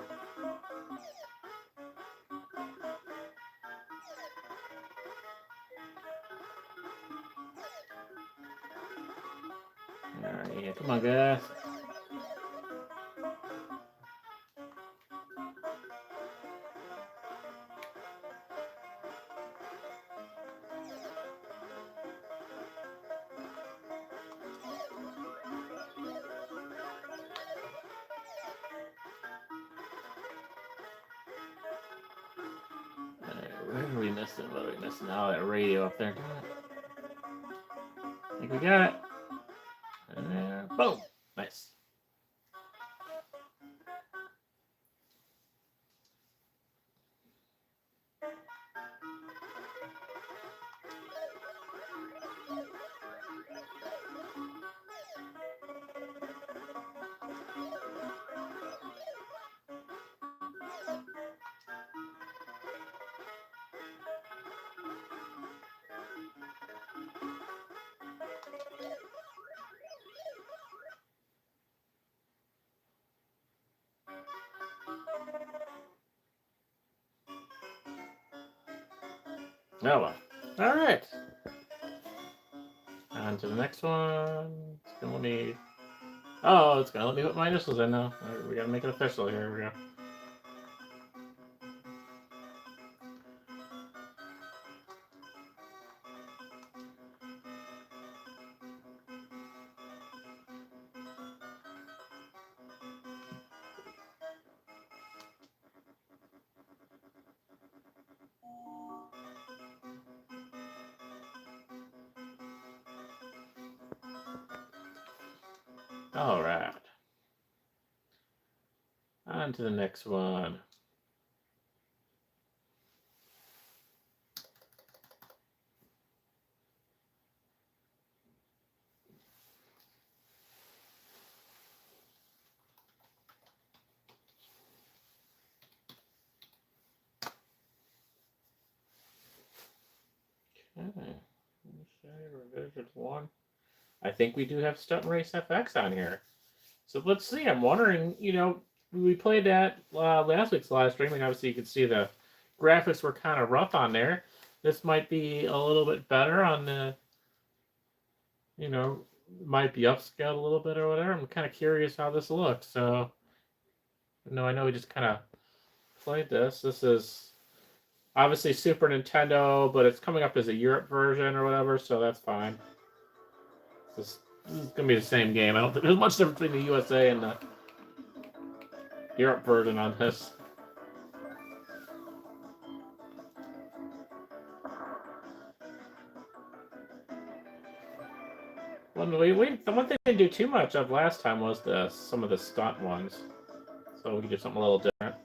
yeah, come on, guys. Where are we missing? What are we missing? Oh, that radio up there. I think we got it. Boom. Nice. Oh well. All right. On to the next one. It's gonna let me. Oh, it's gonna let me put my initials in now. Right, we gotta make it official. Here we go. All right. On to the next one. Okay. Let's say revision 1. I think we do have Stunt Race FX on here. So let's see. I'm wondering, you know, we played that last week's live stream, and obviously you can see the graphics were kind of rough on there. This might be a little bit better on the, you know, might be upscaled a little bit or whatever. I'm kind of curious how this looks. So, no, I know we just kind of played this. This is obviously Super Nintendo, but it's coming up as a Europe version or whatever, so that's fine. This is going to be the same game. I don't think there's much difference between the USA and the Europe version on this. The one thing they didn't do too much of last time was some of the stunt ones. So we can do something a little different.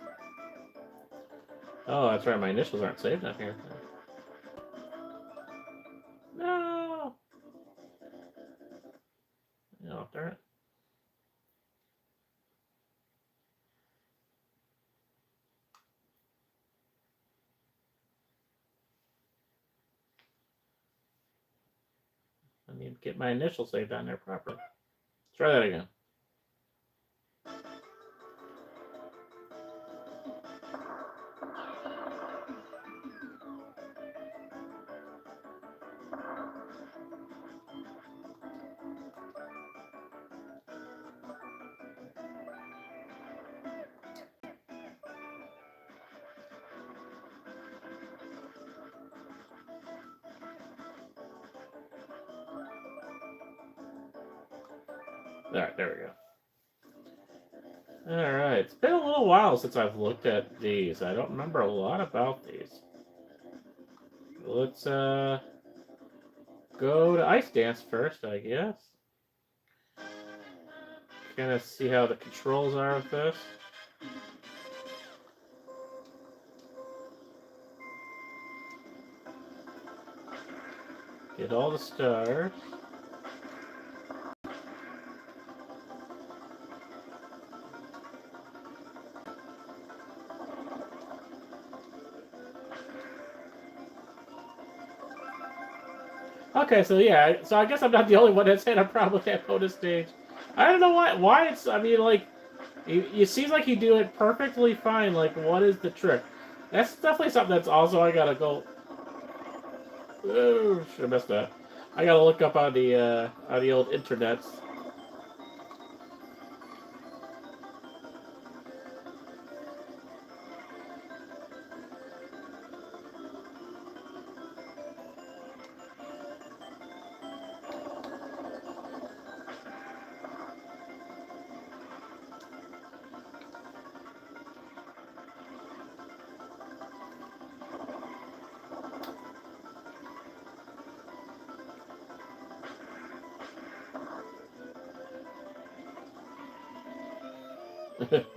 Oh, that's right. My initials aren't saved up here. No. No, darn it. I need to get my initials saved on there properly. Let's try that again. Alright, there we go. Alright, it's been a little while since I've looked at these. I don't remember a lot about these. Let's go to Ice Dance first, I guess. Kind of see how the controls are with this. Get all the stars. Okay, so yeah, so I guess I'm not the only one that's had a problem with that bonus stage. I don't know why it's, I mean, like, it seems like you do it perfectly fine. Like, what is the trick? That's definitely something that's also I gotta go. Oh, should have missed that. I gotta look up on the old internets.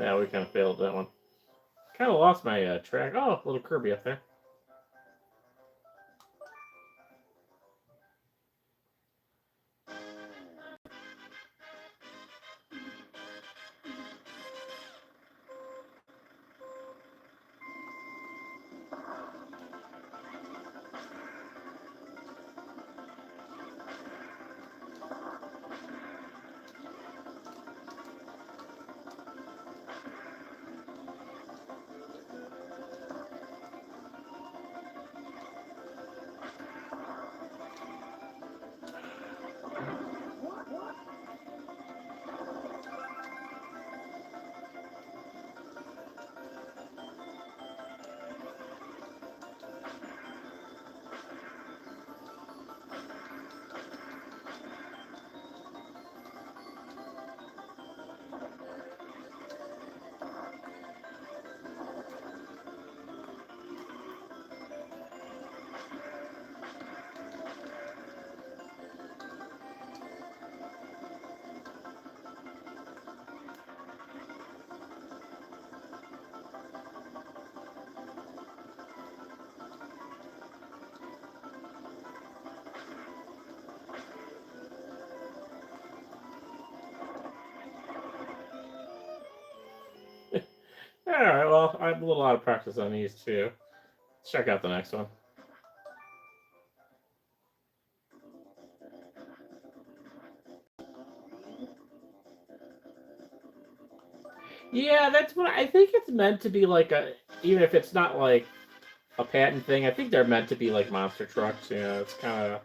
Yeah, we kind of failed that one. Kind of lost my track. Oh, little Kirby up there. Alright, well, I have a little out of practice on these too. Let's check out the next one. Yeah, that's what I think it's meant to be like a, even if it's not like a patent thing, I think they're meant to be like monster trucks, you know, it's kind of.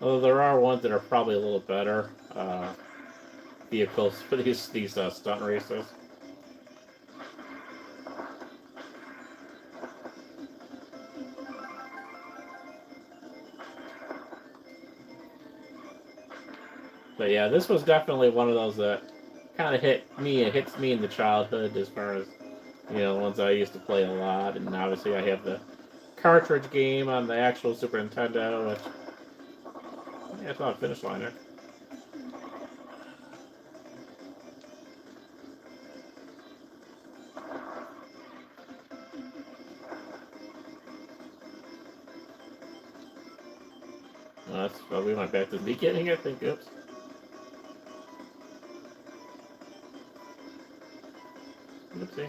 Although there are ones that are probably a little better vehicles for these stunt races. But yeah, this was definitely one of those that kind of hit me. It hits me in the childhood as far as, you know, the ones I used to play a lot. And obviously I have the cartridge game on the actual Super Nintendo, which, yeah, it's not a finish line there. Well, that's, well, we went back to the beginning, I think. Oops. Oopsie.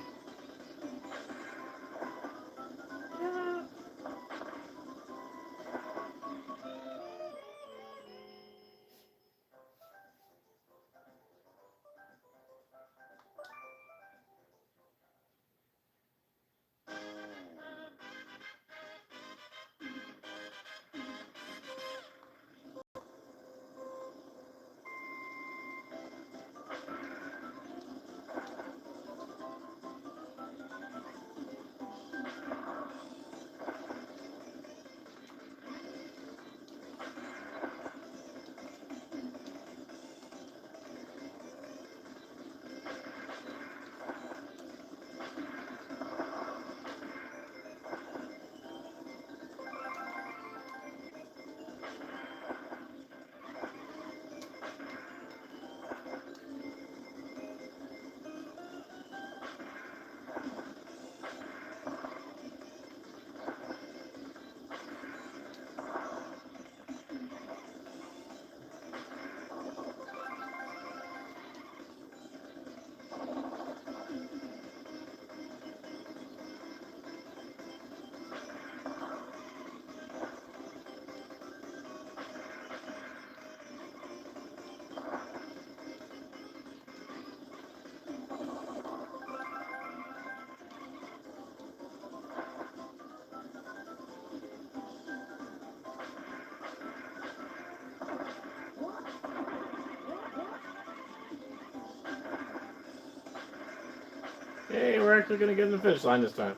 actually going to get in the finish line this time.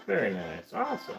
Very nice. Awesome.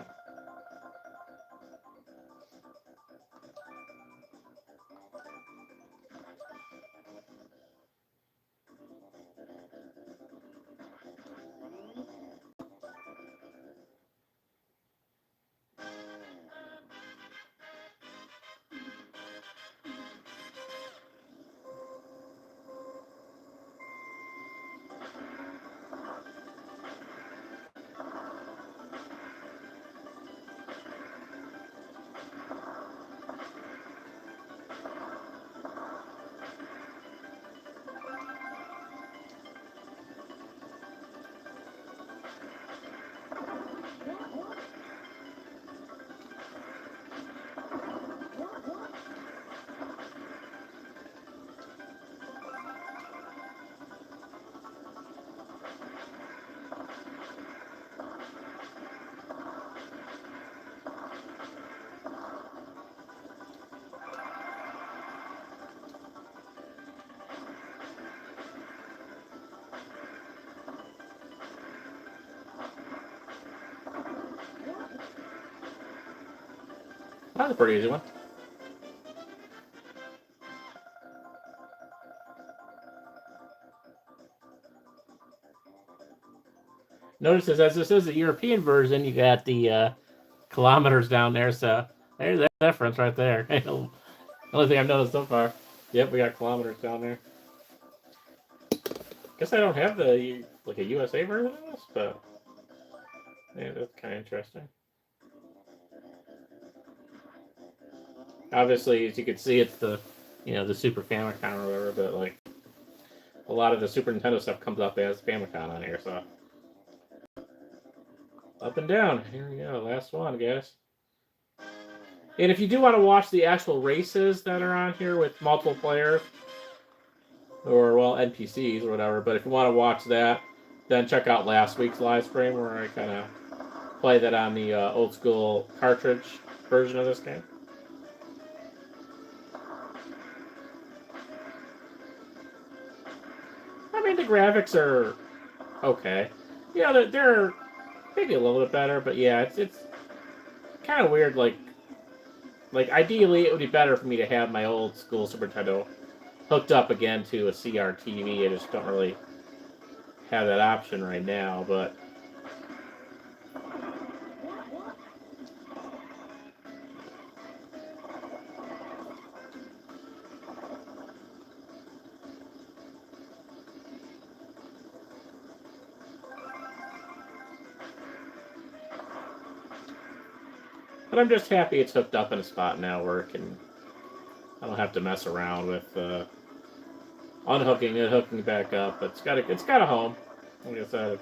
That's a pretty easy one. Notice as this is the European version, you got the kilometers down there, so there's that difference right there. The only thing I've noticed so far. Yep, we got kilometers down there. Guess I don't have the like a USA version of this, but yeah, that's kind of interesting. Obviously, as you can see, it's the the Super Famicom or whatever, but like a lot of the Super Nintendo stuff comes up as Famicom on here, so up and down. Here we go, last one, guys. And if you do want to watch the actual races that are on here with multiple players, or well NPCs or whatever, but if you want to watch that, then check out last week's live stream where I kind of play that on the old school cartridge version of this game. I mean, the graphics are okay. Yeah, they're maybe a little bit better, but yeah, it's kind of weird. Like ideally, it would be better for me to have my old school Super Nintendo hooked up again to a CRTV. I just don't really have that option right now, but I'm just happy it's hooked up in a spot now where I don't have to mess around with unhooking it, hooking it back up. But it's got a home. Like I said,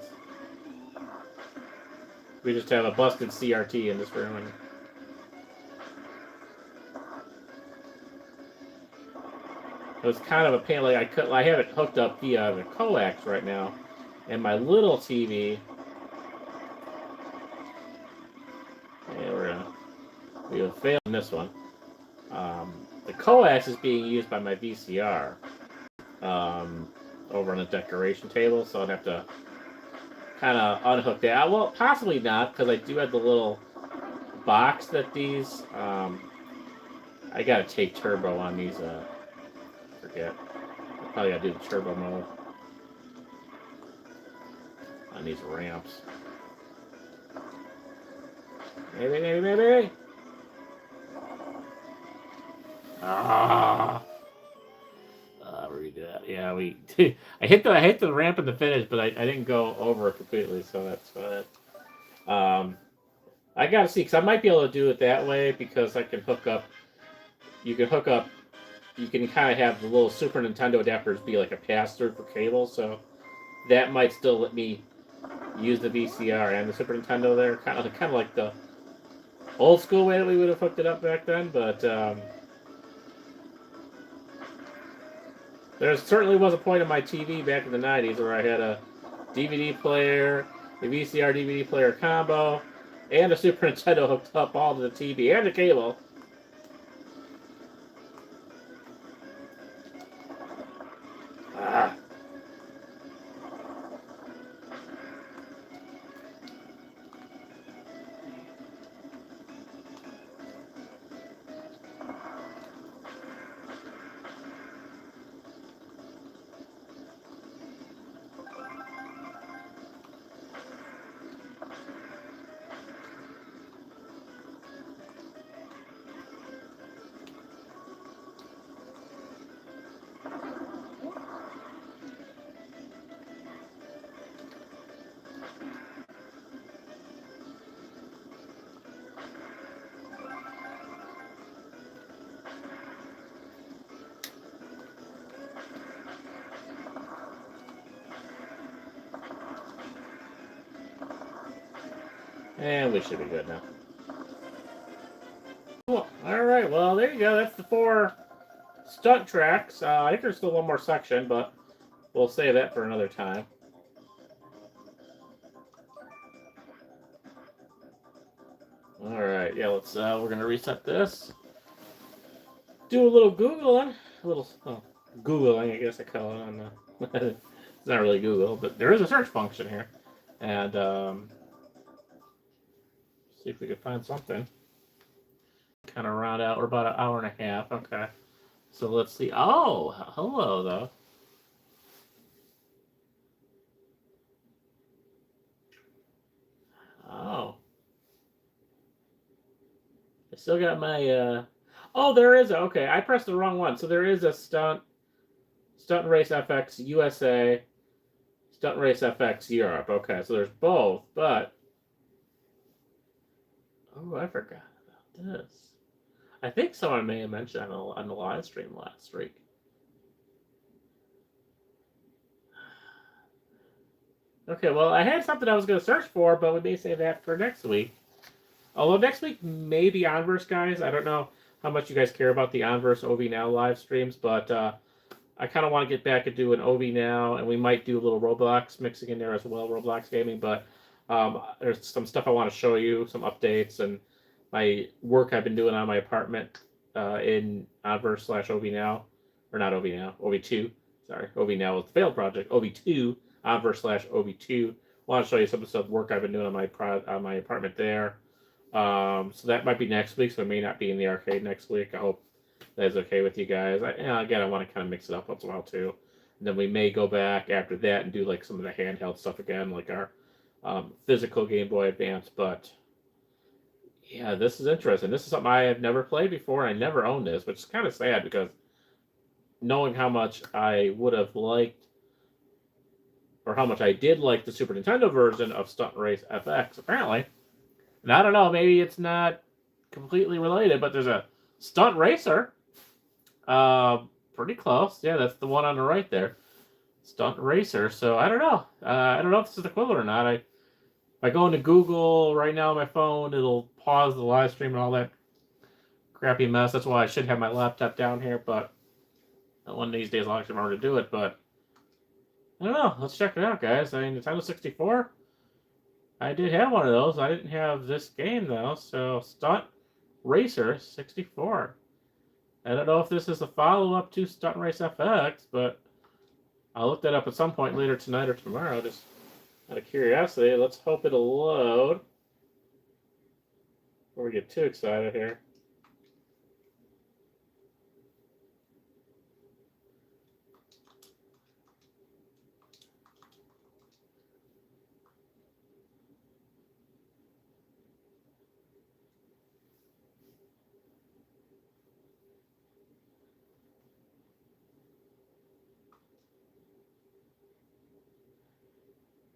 we just have a busted CRT in this room, and it was kind of a pain. Like I have it hooked up via the coax right now, and my little TV. Yeah, we have failed in this one. The coax is being used by my VCR over on the decoration table, so I'd have to kind of unhook that. Well, possibly not, because I do have the little box that these. I gotta take turbo on these. Forget. I probably gotta do the turbo mode on these ramps. Maybe. Redo that. Yeah, we. I hit the ramp in the finish, but I didn't go over it completely, so that's fine. I gotta see because I might be able to do it that way because I can hook up. You can hook up. You can kind of have the little Super Nintendo adapters be like a pass-through for cable, so that might still let me use the VCR and the Super Nintendo there, kind of like the old school way that we would have hooked it up back then, but. There certainly was a point on my TV back in the 90s where I had a DVD player, a VCR DVD player combo, and a Super Nintendo hooked up all to the TV and the cable. And we should be good now. Cool. Alright, well, there you go. That's the 4 stunt tracks. I think there's still one more section, but we'll save that for another time. Alright, yeah, let's, we're gonna reset this. Do a little Googling. A little, Googling, I guess I call it on the... It's not really Google, but there is a search function here. And, see if we can find something. Kind of round out. We're about an hour and a half. Okay. So let's see. Oh, hello, though. Oh. I still got my, Oh, there is a... Okay, I pressed the wrong one. So there is a Stunt Race FX USA, Stunt Race FX Europe. Okay, so there's both, but... Oh, I forgot about this. I think someone may have mentioned on the live stream last week. Okay, well, I had something I was going to search for, but we may save that for next week. Although next week may be Onverse, guys. I don't know how much you guys care about the Onverse OV Now live streams, but I kind of want to get back and do an OV Now, and we might do a little Roblox mixing in there as well, Roblox gaming. But there's some stuff I want to show you, some updates, and my work I've been doing on my apartment in Onverse / OV Now, or not OV Now, OV2. Sorry, OV Now was the failed project. OV2, Onverse / OV2. I want to show you some of the stuff work I've been doing on my apartment there. So that might be next week, so it may not be in the arcade next week. I hope that is okay with you guys. Again, I want to kind of mix it up once in a while too. And then we may go back after that and do like some of the handheld stuff again, like our physical Game Boy Advance. But yeah, this is interesting. This is something I have never played before. I never owned this, which is kind of sad because knowing how much I would have liked, or how much I did like the Super Nintendo version of Stunt Race FX, apparently. And I don't know, maybe it's not completely related, but there's a Stunt Racer. Pretty close. Yeah, that's the one on the right there. Stunt Racer. So I don't know. I don't know if this is equivalent or not. If I go into Google right now on my phone, it'll pause the live stream and all that crappy mess. That's why I should have my laptop down here, but one of these days I'll actually remember to do it. But I don't know. Let's check it out, guys. I mean, Nintendo 64. I did have one of those. I didn't have this game, though. So, Stunt Racer 64. I don't know if this is a follow-up to Stunt Race FX, but I'll look that up at some point later tonight or tomorrow, just out of curiosity. Let's hope it'll load before we get too excited here.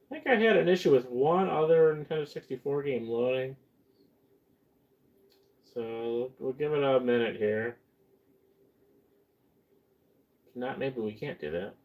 I think I had an issue with one other Nintendo 64 game loading. So we'll give it a minute here. If not, maybe we can't do that.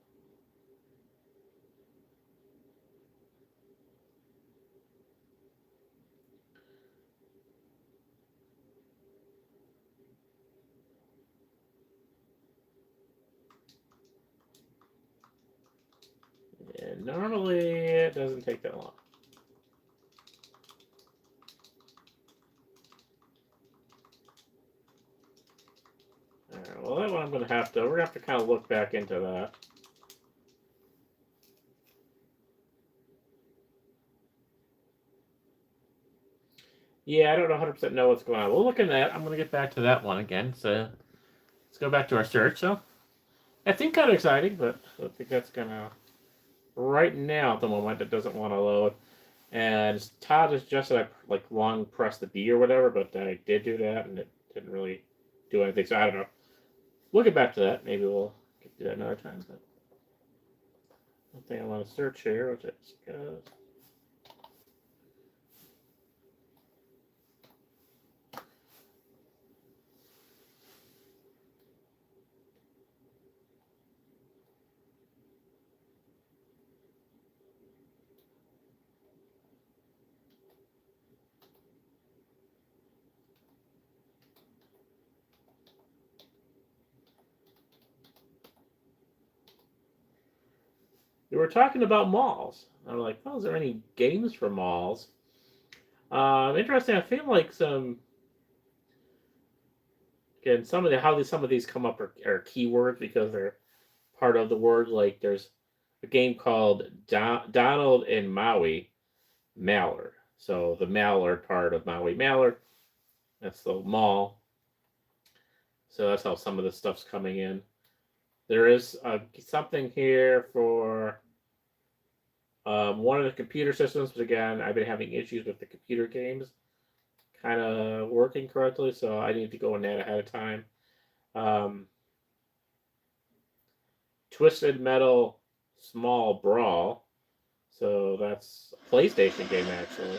And normally it doesn't take that long. Alright, well that one I'm gonna have to, we're gonna have to kind of look back into that. Yeah, I don't 100% know what's going on. We'll look at that. I'm gonna get back to that one again. So let's go back to our search. So that seemed kind of exciting, but I don't think that's gonna right now at the moment. It doesn't want to load. And Todd has just said I like long pressed the B or whatever, but I did do that and it didn't really do anything. So I don't know. We'll get back to that. Maybe we'll do that another time. But one thing I want to search here, which is goes. we were talking about malls. I'm like, oh, is there any games for malls? Interesting. I feel like again, some of these come up are keywords because they're part of the word. Like there's a game called Donald and Maui Mallard. So the Mallard part of Maui Mallard, that's the mall. So that's how some of this stuff's coming in. There is something here for one of the computer systems, but again, I've been having issues with the computer games kind of working correctly, so I need to go in that ahead of time. Um, Twisted Metal Small Brawl. So that's a PlayStation game, actually.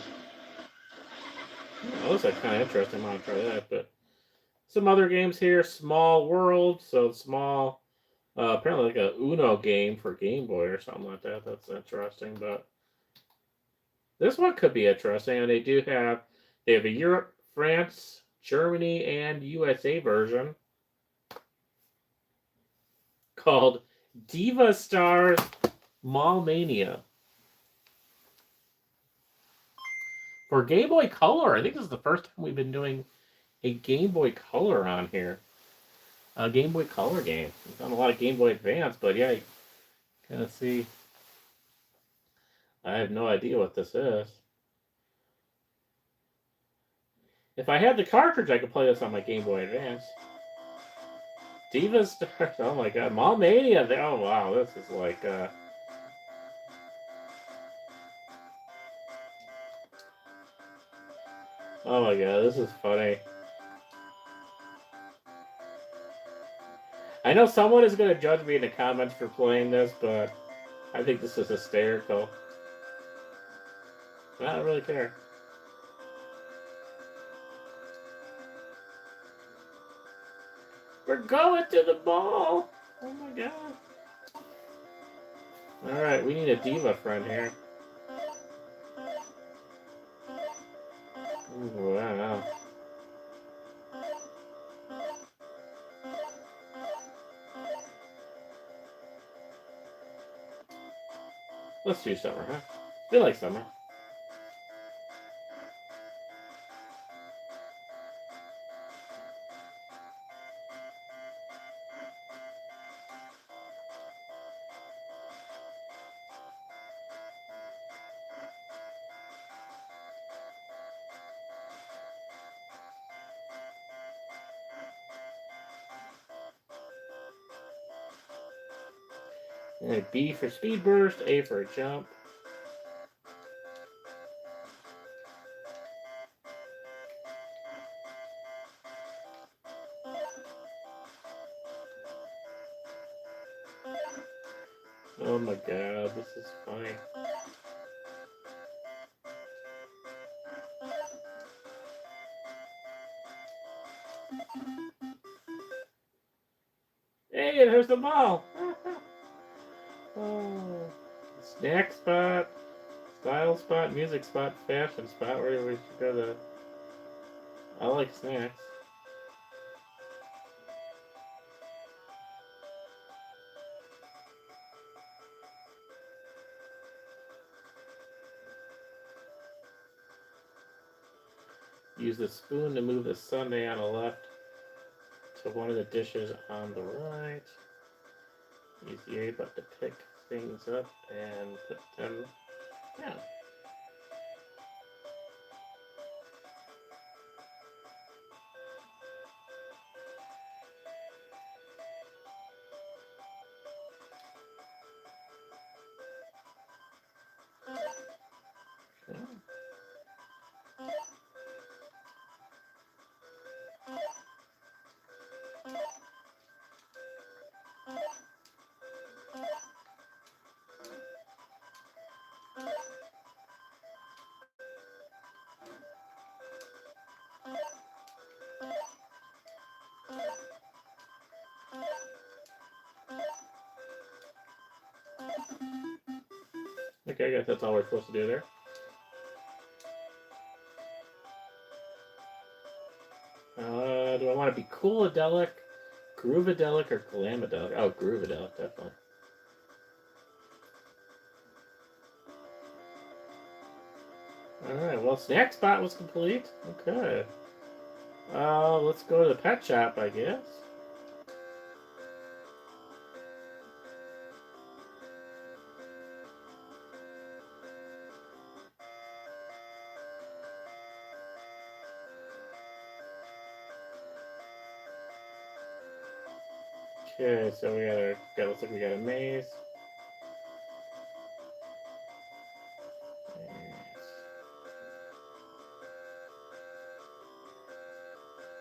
That looks like kind of interesting. I want to try that. But some other games here. Small World. So small. Apparently, like a Uno game for Game Boy or something like that. That's interesting. But this one could be interesting. And they have a Europe, France, Germany, and USA version called Diva Stars Mall Mania. For Game Boy Color, I think this is the first time we've been doing a Game Boy Color on here. A Game Boy Color game. We've done a lot of Game Boy Advance, but yeah, you kind of see. I have no idea what this is. If I had the cartridge, I could play this on my Game Boy Advance. Diva Stars. Oh my god. Mall Mania. Oh wow, this is like. Oh my god, this is funny. I know someone is going to judge me in the comments for playing this, but I think this is hysterical. I don't really care. We're going to the mall! Oh my god. Alright, we need a diva friend here. Ooh, I don't know. Let's do summer, huh? We like summer. And B for speed burst, A for jump. Oh my god, this is funny. Hey, there's the mall! Oh, snack spot, style spot, music spot, fashion spot. Where we should go to? I like snacks. Use the spoon to move the sundae on the left to one of the dishes on the right. Use the A button to pick things up and put them down. Okay. Okay, I guess that's all we're supposed to do there. Do I want to be cooladelic, groovadelic, or glamidelic? Oh, groovadelic, definitely. Alright, well, snack spot was complete. Okay. Let's go to the pet shop, I guess. Okay, so looks like we got a maze.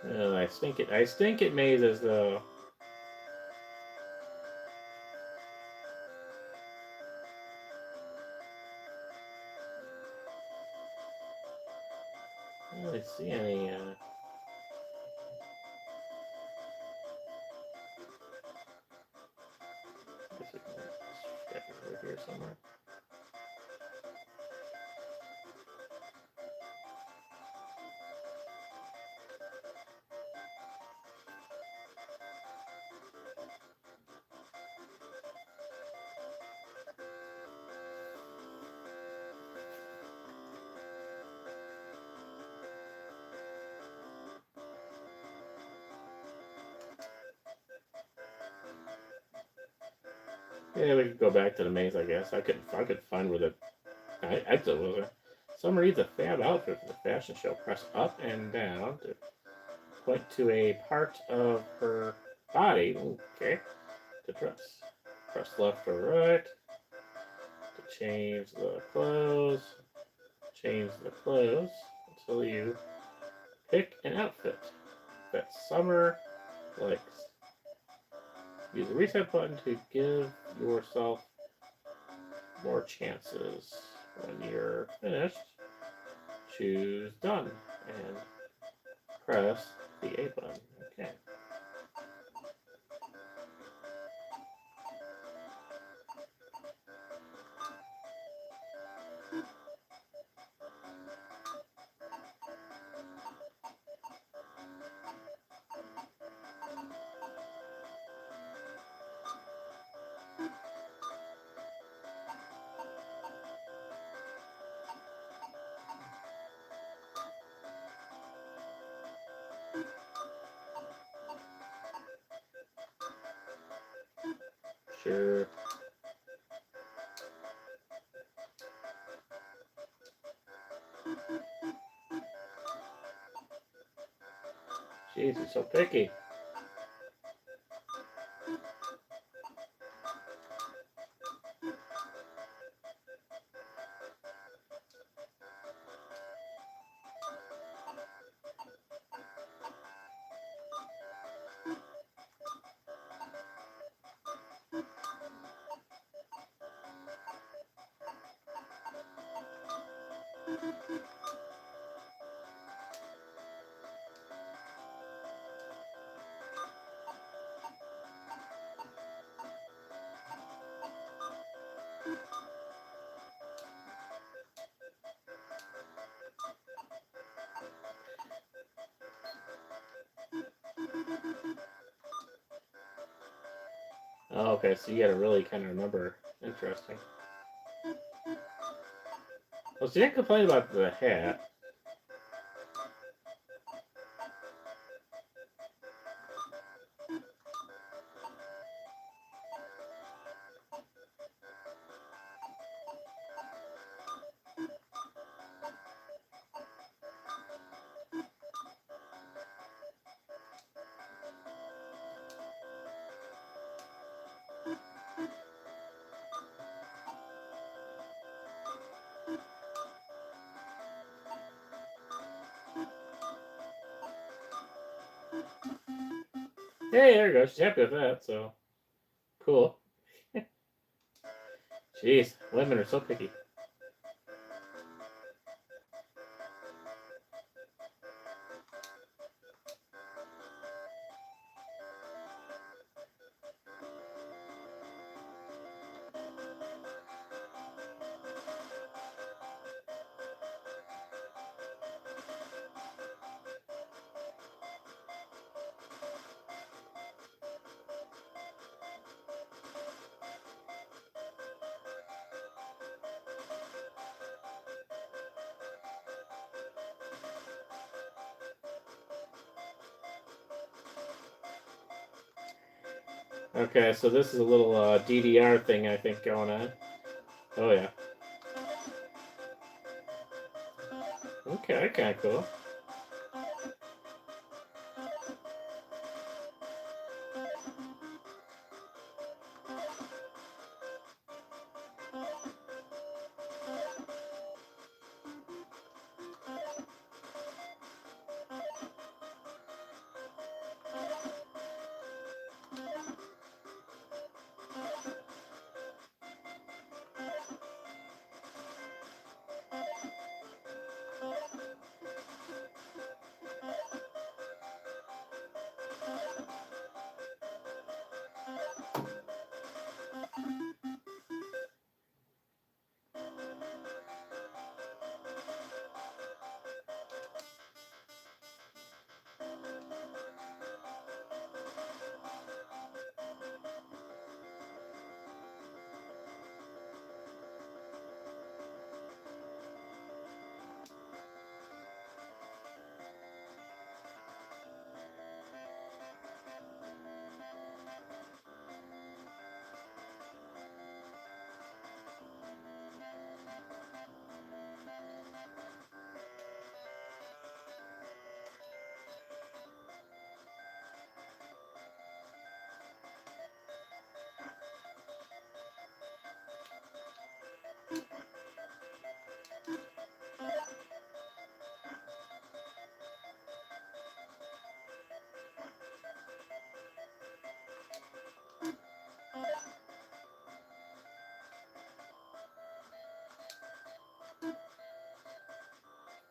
Oh, I stink at mazes though. I don't really see any, I guess we can check it over here somewhere. Yeah, we could go back to the maze, I guess. I could find where the exit was. Some reads a fab outfit for the fashion show. Press up and down to point to a part of her body. Okay. To press. Press left or right to change the clothes. Change the clothes until you pick an outfit that Summer likes. Use the reset button to give yourself more chances. When you're finished, choose done and press the A button. Okay. Sure. Jeez, he's so picky. Oh, okay, so you gotta really kind of remember. Interesting. Well, so you didn't complain about the hat. Hey, there you go. She's happy with that, so cool. Jeez, women are so picky. Okay, so this is a little DDR thing, I think, going on. Oh, yeah. Okay, kind of cool.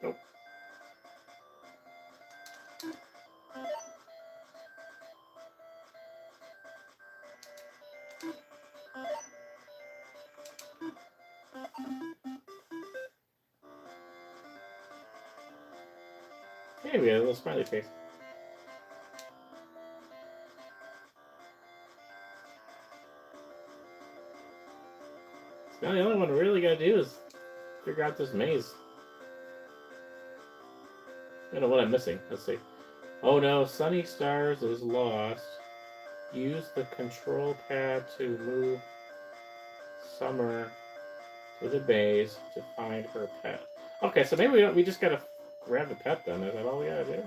Nope. Hey, we got a little smiley face. Now the only one we really gotta do is figure out this maze. I don't know what I'm missing. Let's see. Oh no, Sunny Stars is lost. Use the control pad to move Summer to the base to find her pet. Okay, so maybe we just gotta grab the pet then. Is that all we gotta do?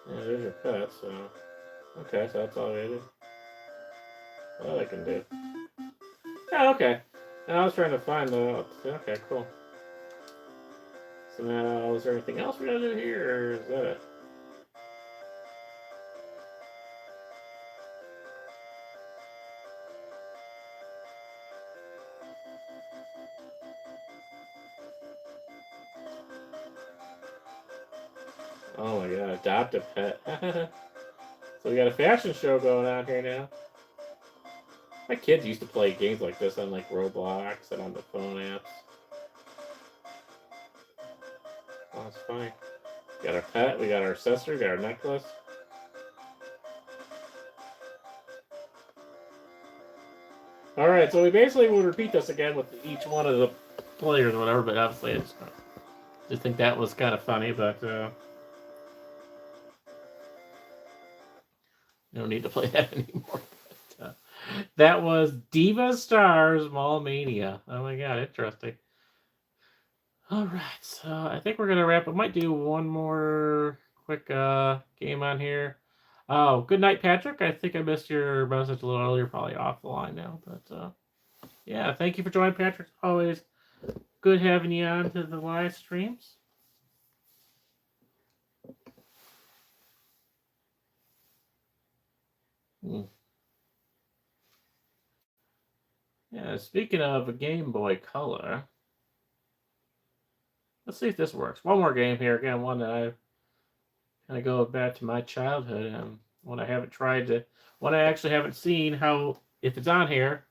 Yeah, there's your pet, so... Okay, so that's all we gotta do. All I can do. Oh, okay. Now I was trying to find the... Okay, cool. So now, is there anything else we gotta do here, or is that it? Oh my god, adopt a pet. So we got a fashion show going on here now. My kids used to play games like this on like Roblox and on the phone apps. Oh, that's funny. We got our pet, we got our accessory, we got our necklace. Alright, so we basically will repeat this again with each one of the players or whatever, but obviously I just think that was kind of funny, but you don't need to play that anymore. But, that was Diva Stars Mania. Oh my god, interesting. Alright, so I think we're gonna wrap up. Might do one more quick game on here. Oh, good night, Patrick. I think I missed your message a little earlier, probably off the line now. But yeah, thank you for joining, Patrick. Always good having you on to the live streams. Yeah, speaking of a Game Boy Color, let's see if this works. One more game here. Again, one that I kind of go back to my childhood and one I haven't tried to, one I actually haven't seen how, if it's on here,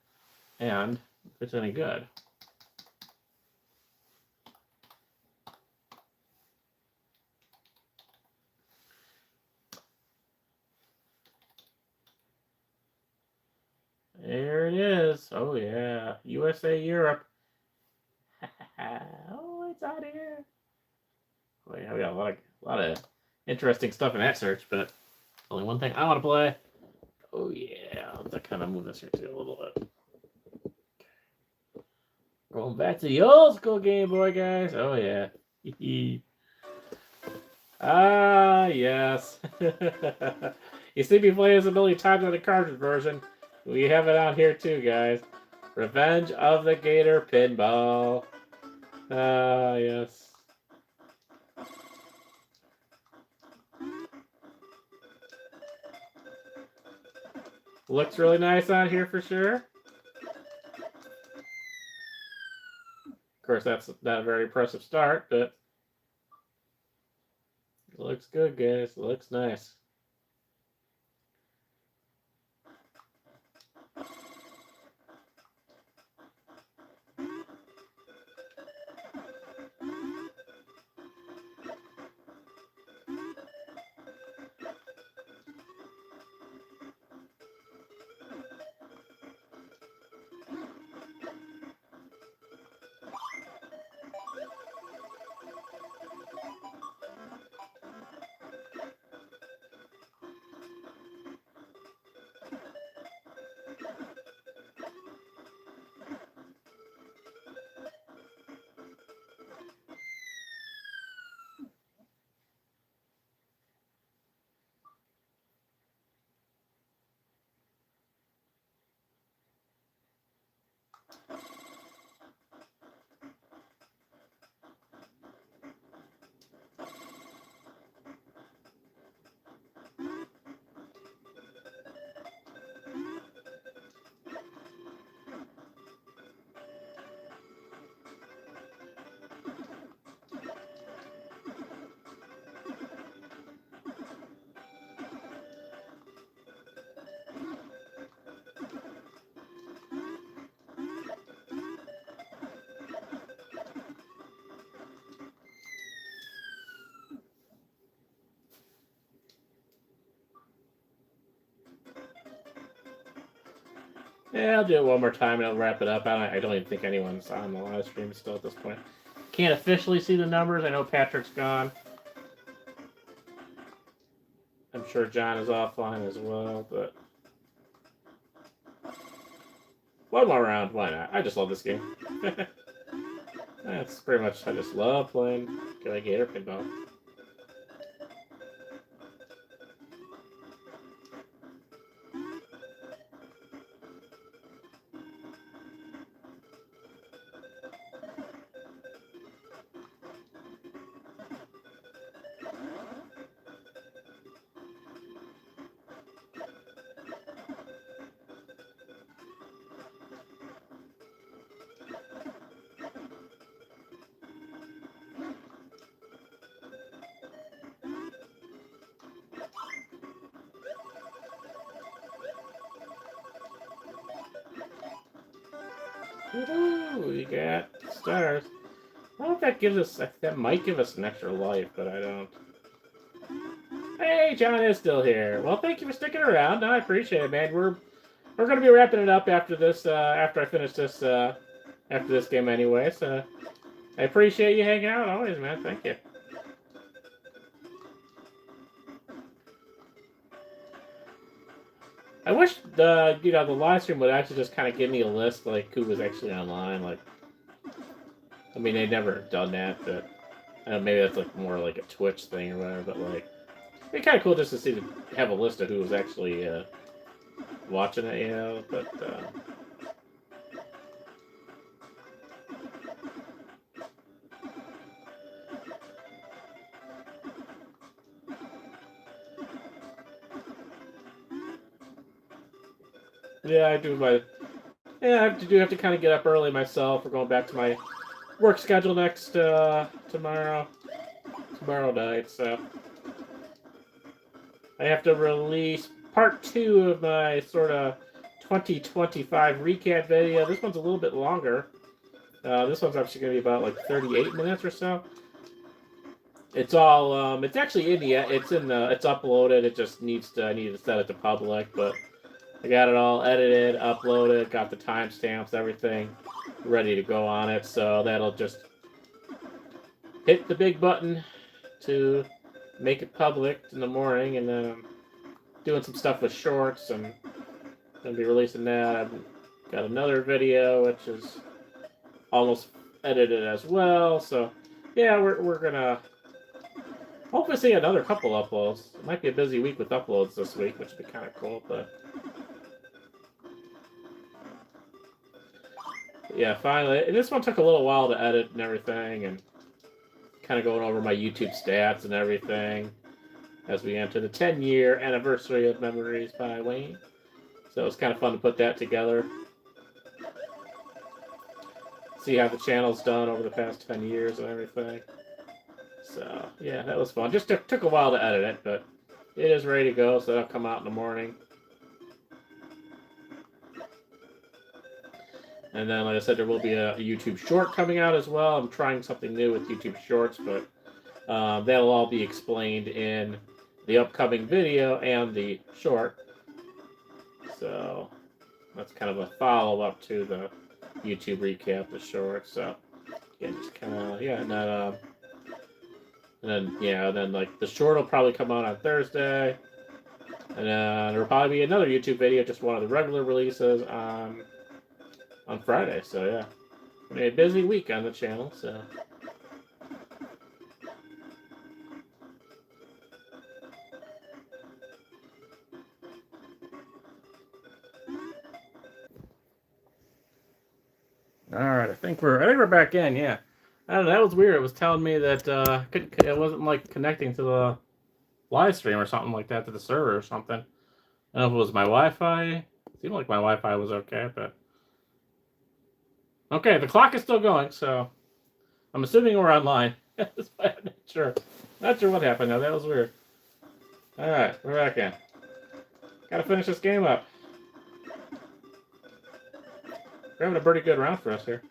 and if it's any good. There it is. Oh yeah, USA Europe. Oh, it's out here. Boy, we got a lot of interesting stuff in that search, but only one thing I want to play. Oh yeah, I'll have to kind of move this here too a little bit. Going back to the old school Game Boy, guys. Oh yeah. Ah yes. You see me play this a million times on the cartridge version. We have it out here too, guys. Revenge of the Gator Pinball. Ah yes. Looks really nice on here for sure. Of course, that's not a very impressive start, but it looks good, guys. It looks nice. Yeah, I'll do it one more time and I'll wrap it up. I don't even think anyone's on the live stream still at this point. Can't officially see the numbers. I know Patrick's gone. I'm sure John is offline as well, but one more round, why not? I just love this game. That's pretty much, I just love playing Gator Pinball. Woohoo! We got stars. I don't know if that gives us, that might give us an extra life, but I don't. Hey, John is still here. Well, thank you for sticking around. No, I appreciate it, man. We're gonna be wrapping it up after this. After I finish this. After this game, anyway. So I appreciate you hanging out always, man. Thank you. I wish the the live stream would actually just kind of give me a list like who was actually online. Like, I mean, they never done that, but I don't know, maybe that's like more like a Twitch thing or whatever. But like, it'd be kind of cool just to see have a list of who was actually watching it, you know. But yeah, I do my. Yeah, I have to kind of get up early myself. We're going back to my work schedule next tomorrow night. So I have to release part 2 of my sort of 2025 recap video. This one's a little bit longer. This one's actually going to be about like 38 minutes or so. It's all it's actually in the it's uploaded. It just I need to set it to public, but I got it all edited, uploaded, got the timestamps, everything ready to go on it. So that'll just hit the big button to make it public in the morning, and then I'm doing some stuff with shorts and gonna be releasing that. I've got another video which is almost edited as well. So yeah, we're gonna hopefully see another couple uploads. It might be a busy week with uploads this week, which would be kind of cool. But yeah, finally, and this one took a little while to edit and everything, and kind of going over my YouTube stats and everything as we enter the 10-year anniversary of Memories by Wayne. So it's kind of fun to put that together. See how the channel's done over the past 10 years and everything. So yeah, that was fun. Just took a while to edit it, but it is ready to go, so that'll come out in the morning. And then, like I said, there will be a YouTube short coming out as well. I'm trying something new with YouTube shorts, but that'll all be explained in the upcoming video and the short. So that's kind of a follow-up to the YouTube recap, the short. So yeah, just kind of, yeah, and then like the short will probably come out on Thursday, and then there'll probably be another YouTube video, just one of the regular releases on Friday. So yeah, a busy week on the channel. So all right, I think we're back in. Yeah, I don't know. That was weird. It was telling me that it wasn't like connecting to the live stream or something like that, to the server or something. I don't know if it was my Wi-Fi. It seemed like my Wi-Fi was okay, but okay, the clock is still going, so I'm assuming we're online. I'm not sure what happened though. That was weird. All right, we're back in. Gotta finish this game up. We're having a pretty good round for us here.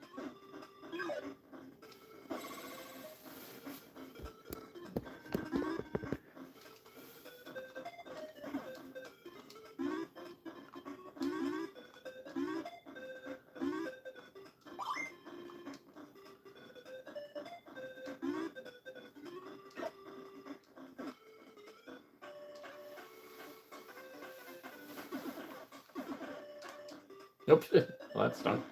Nope. Well, that's done.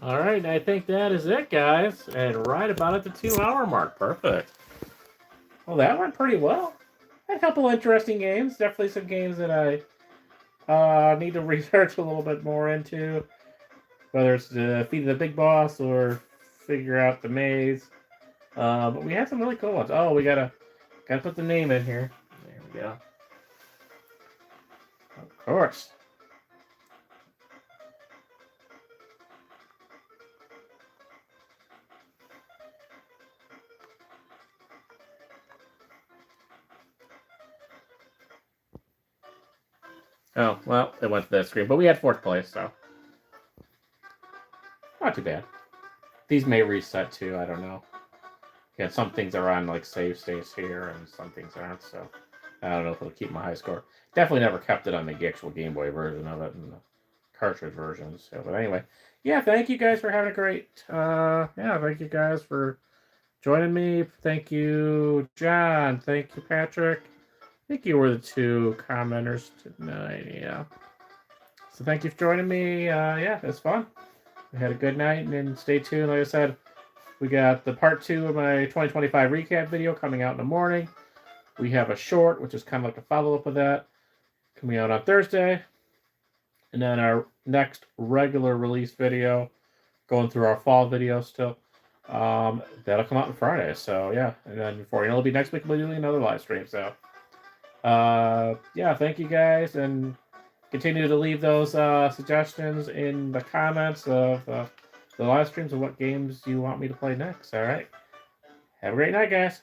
All right, I think that is it, guys. And right about at the 2 hour mark. Perfect. Well, that went pretty well. Had a couple interesting games. Definitely some games that I need to research a little bit more into, whether it's to defeat the big boss or figure out the maze. But we had some really cool ones. Oh, we gotta put the name in here. There we go. Of course. Oh, well, it went to that screen, but we had fourth place, so not too bad. These may reset too. I don't know. Yeah, some things are on like save states here, and some things aren't. So I don't know if it'll keep my high score. Definitely never kept it on the actual Game Boy version of it and the cartridge version. So, but anyway, yeah. Thank you guys for having a great. Yeah, thank you guys for joining me. Thank you, John. Thank you, Patrick. I think you were the two commenters tonight. Yeah. So thank you for joining me. Yeah, it was fun. We had a good night, and stay tuned. Like I said, we got the part 2 of my 2025 recap video coming out in the morning. We have a short, which is kind of like a follow-up of that, coming out on Thursday. And then our next regular release video, going through our fall video still, that'll come out on Friday. So, yeah. And then before you know, it'll be next week, we'll be doing another live stream. So, yeah, thank you guys. And continue to leave those suggestions in the comments of the live streams of what games you want me to play next. All right. Have a great night, guys.